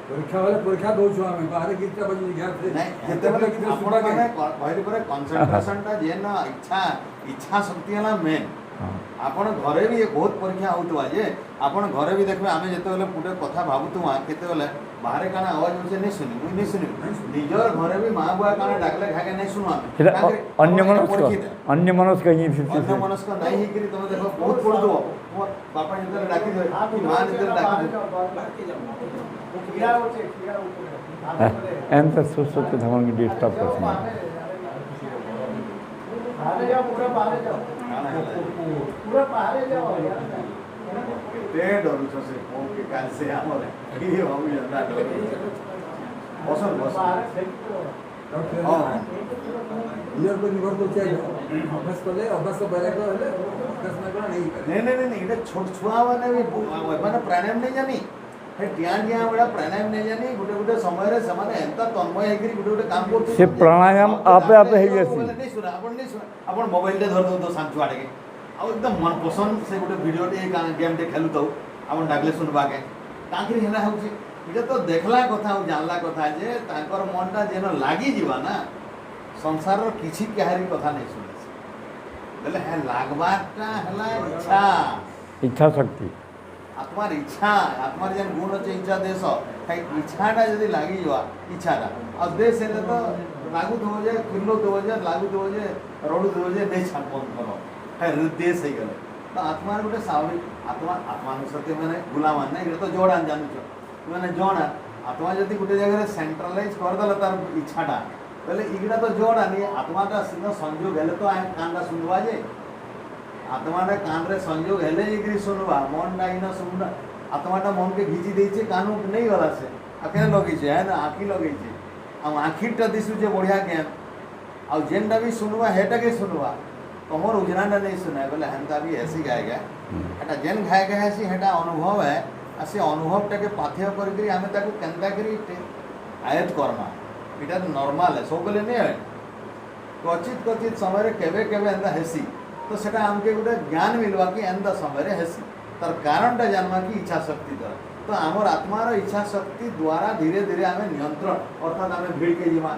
परीक्षा वाले परीक्षा दो छु हमें बाहर कितना बजे गैप से नहीं जेते बेले आपण माने कहली परे कंसंट्रेशन ता जेना इच्छा शक्ति वाला मेन आपण घरे भी बहुत परीक्षा होतवा जे आपण घरे भी देखबे आमे जेते बेले पुटे कथा भाबुतुवा केते बेले बाहर काना आवाज होचे नहीं सुनी मुई नहीं सुनी निजर घरे भी मां बुआ काना डाकले खाके नहीं सुनवा अन्य मनस कहीं अन्य मनस का नहीं ही करी तुम देखो बहुत पढ़ दो बापा जेते डाकी दे कि मां जेते डाकी दे कीड़ा ऊपर एंत सोच के धमन की डिस्टर्ब करछन बाहर जाओ पूरा बाहर जाओ पूरा बाहर जाओ ते डरू छसे ओ के काल से हमर की हम जंदा डर बसन बाहर बसन फेंक हां इयर को निवर तो चाहिए अभ्यास करले अभ्यास को बेरे को हेले अभ्यास ना करा नहीं करे नहीं इडे छोट छुआ माने भी माने प्राणायाम नहीं जानी हे टिया बड़ा प्राणायाम नहीं जानी गुटे गुटे समय रे समान एंता तन्मय हेकरी गुटे गुटे काम करते से प्राणायाम आपे आपे हे जैसी नहीं सुना अपन मोबाइल रे धर दो सांचुआ के आ एकदम मन पसंद से गुटे वीडियो टे गेम टे खेलु तो अपन डागले सुनबा के कांकरी हेना होची इटा तो देखला कथा हो जानला कथा जे ताकर मनटा जेनो लागी जीवा ना संसार रो किछि केहारी कथा नहीं सुने बेले हे लागबाटा हला इच्छा शक्ति आत्मार इच्छा आत्मार जेन गुण अछि इच्छा देश है इच्छाटा जदी लागी जवा इच्छाटा आ देश हेले तो लागू तो जे किलो तो जे लागू तो जे रोड तो जे नहीं छापन करो है देश है गले तो आत्मार गोटे स्वाभाविक आत्मा सत्य माने गुलाम नै इटा तो जोड़ान जानु छ माने जोड़ा आत्मा जदी गोटे जगह सेंट्रलाइज कर दला तार इच्छाटा पहले इगडा तो जोड़ा नहीं आत्माटा सीधा संयोग हेले तो कांडा सुनवा जे आत्माटा कान रे संयोग हेले इकरी सुनवा मन नाही ना सुनना आत्माटा मन के घिची देइछे कान नहीं गला से आके लगी छे है ना आखी लगी छे हम आखीटा दिसु जे बढ़िया ज्ञान आ जेनटा भी सुनवा हेटा के सुनवा तमोर उजनाटा नहीं सुना बोले हंता भी ऐसी गाएगा एटा जेन गाएगा ऐसी हेटा अनुभव है आसे अनुभवटा के पाथ्य करकरी हमें ताको केंता करी आयत करना इटा तो नॉर्मल है सब बोले नहीं है क्वचित समय रे केबे केबे एंता हेसी तो सेटा हमके गोटे ज्ञान मिलवा कि एंता समय हेसी तार कारणटा जानवा कि इच्छा शक्ति द्वारा तो आमर आत्मार इच्छा शक्ति द्वारा धीरे धीरे आम नियंत्रण अर्थात आम भिड़ के जीवा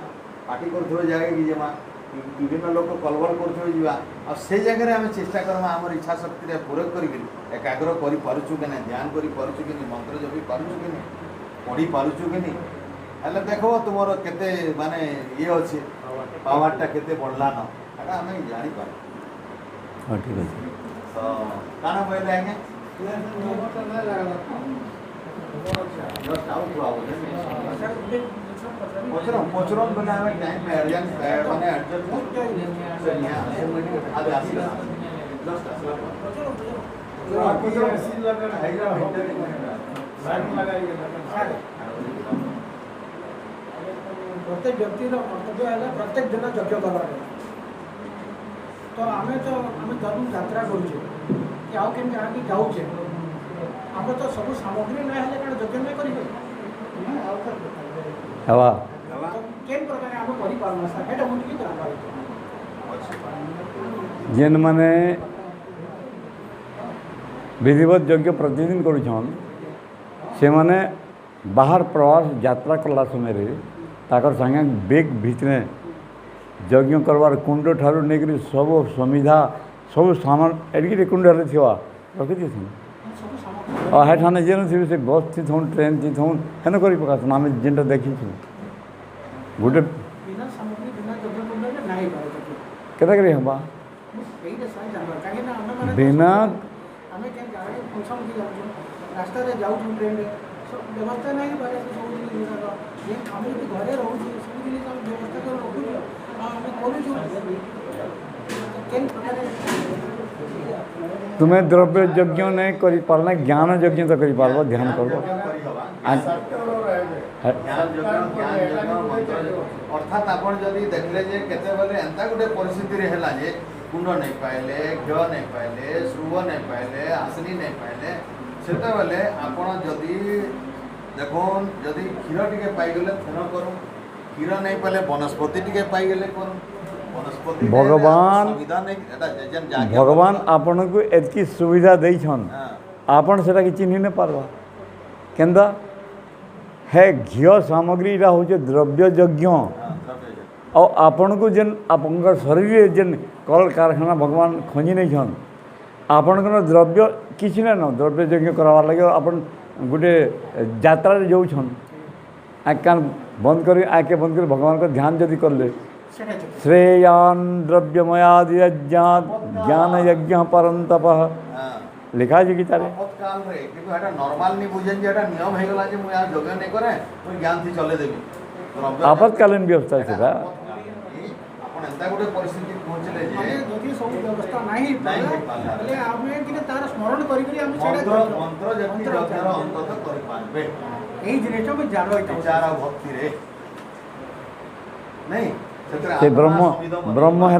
पार्टी कर जगह की जीवा विभिन्न लोक कलबल कर से जगह आम चेष्टा करमा आम इच्छा शक्ति प्रयोग कर एकाग्र कर ध्यान कर मंत्र जपी पार्चु कि पढ़ी पार्चु कि हेल्ले देख तुम केते माने ये अच्छे पावरटा केते बढ़ला न एटा हमें जानी पार हाँ ठीक अच्छे तो काना पहले आएंगे जस्ट आउट हुआ बोले पोचरों बना है टाइम में एडजस्ट माने एडजस्ट से यहाँ से मैंने आधे आसिला जस्ट आसिला पोचरों सील लगा है या लाइन लगाइए प्रत्येक व्यक्ति कर्तव्य है प्रत्येक दिन यज्ञ करवा तो आम धर्म यात्रा करुचे कि आउ केम जहाँ कि जाऊे आम तो सब सामग्री ना हेल्ले कौन यज्ञ नहीं करें हवा केन प्रकार आम कर मुझे जेन माने विधिवत यज्ञ प्रतिदिन करुछन से माने बाहर प्रवास यात्रा कला समय रे ताकर संगे बेग भितरे यज्ञ करवार कुंड ठारू नेकरी सब समिधा सब सामान एडगी कुंड थिवा रखी थी और हेठाने जेन थी से बस थी थोन ट्रेन थी थोन हेन करी पकास आम जेनटा देखी गोटे बिना सामग्री बिना यज्ञ करले नहीं पारे केता करी हबा बिना आम क्या गाड़ी फंक्शन की जाऊँ रास्ता रे जाऊँ ट्रेन रे व्यवस्था नहीं पारे सब जिनिस आम जो घरे रोचे सब जिनिस व्यवस्था कर रखुँ आम कर तुम्हें द्रव्य यज्ञ नहीं करी पारना ज्ञान यज्ञ तो करी पारबो ध्यान करबो अर्थात आपण जदि देखले जे केते बेले एंता गुटे परिस्थिति रे हैला जे कुंड नहीं पाइले घ्य नहीं पाइले श्रुव नहीं पाइले आसनी नहीं पाइले सेते बेले आपण जदि देखोन जदि क्षीर टिके पाई गेले थेन करू क्षीर नहीं पाइले वनस्पति टिके पाई गेले करू वनस्पति भगवान आपण को एतकी सुविधा देछन आपण सेटा कि चिन्ह नहीं पारबा केंदा है घी सामग्री इटा हूँ द्रव्य यज्ञ और आपण को जेन आपण शरीर जेन कल कारखाना भगवान खोजी नहीं छन आपण द्रव्य किसी ना न द्रव्य यज्ञ करवार लगे आपण गोटे यात्रा जो छन आँख कान बंद कर आँखे बंद कर भगवान को ध्यान जदि करले श्रेयान द्रव्यमयादि ज्ञान यज्ञ परंतप लिखा है गीता रे आपातकाल रे किंतु एटा नॉर्मल नहीं बुझेन जे एटा नियम हे गला जे मु या यज्ञ नहीं करे तो ज्ञान थी चले देबी आपातकालीन व्यवस्था सेटा आपण एंता गुटे परिस्थिति पहुंचले जे जदि सब व्यवस्था नहीं पले आमे कि तार स्मरण करी करी हम मंत्र मंत्र जति यज्ञर अंतत करि पाबे एही जिनिस में जानो विचार भक्ति रे नहीं से ब्रह्म है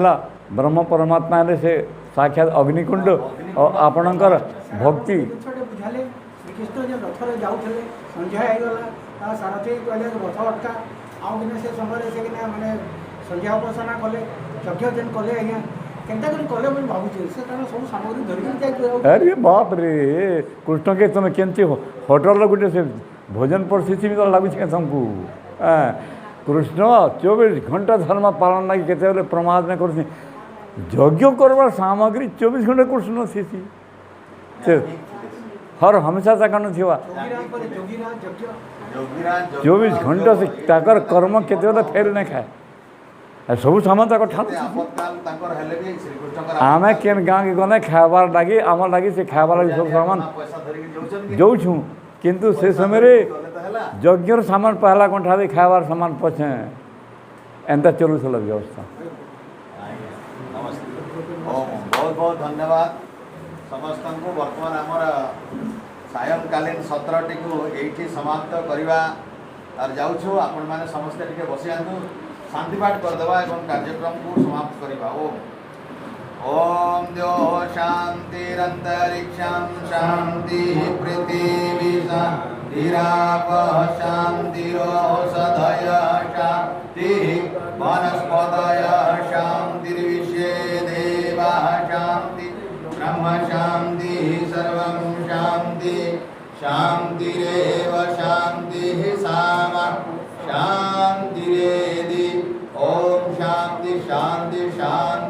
ब्रह्म परमात्मा है से साक्षात अग्निकुंड और आपणकर भक्ति बुझाले श्रीकृष्ण जो रथ जाऊे संध्या होगा सारथी कहले रथ अटका आउ कि से समय से कि माने संध्या उपासना कले यज्ञ जेन कले आज्ञा केनता कर कले मुझे भावुचे से तार सब सामग्री धरिक जाए अरे बाप रे कृष्ण के तुम केमती होटल गोटे से भोजन परिस्थिति भी तो लगुच तुमको कृष्ण 24 घंटा धर्म पालन लगे केते प्रमाद नहीं कर यज्ञ करवार सामग्री 24 घंटा कृष्ण थी हर हमेशा तक थिवा 24 घंटा से ताकर कर्म केते फेल नहीं खाए सब सामान तक आम केन गाँ के गने खाबार लगी आम लगी से खाबार लगी सब सामान जाऊँ किंतु से समय यज्ञर सामान पहला कंठा दे खाबार सामान पछे एंता चलू व्यवस्था बहुत बहुत धन्यवाद समस्त को बर्तमान आमर सायंकालीन सत्रटी को यही समाप्त करवा और जाऊँ आपण मैंने समस्ते टे बस आंतु शांतिपाठ करदेवा एवं कार्यक्रम को समाप्त करवा ओम द्यो शांतिरंतरिक्षं शांति पृथिवी शांतिरापः शांतिरोषधय शांति वनस्पतयः शांतिर्विश्वे देवाः शांति ब्रह्म शांति सर्वं शांति शांतिरेव शांतिः सामा शांतिरेधि ओम शांति शांति शांति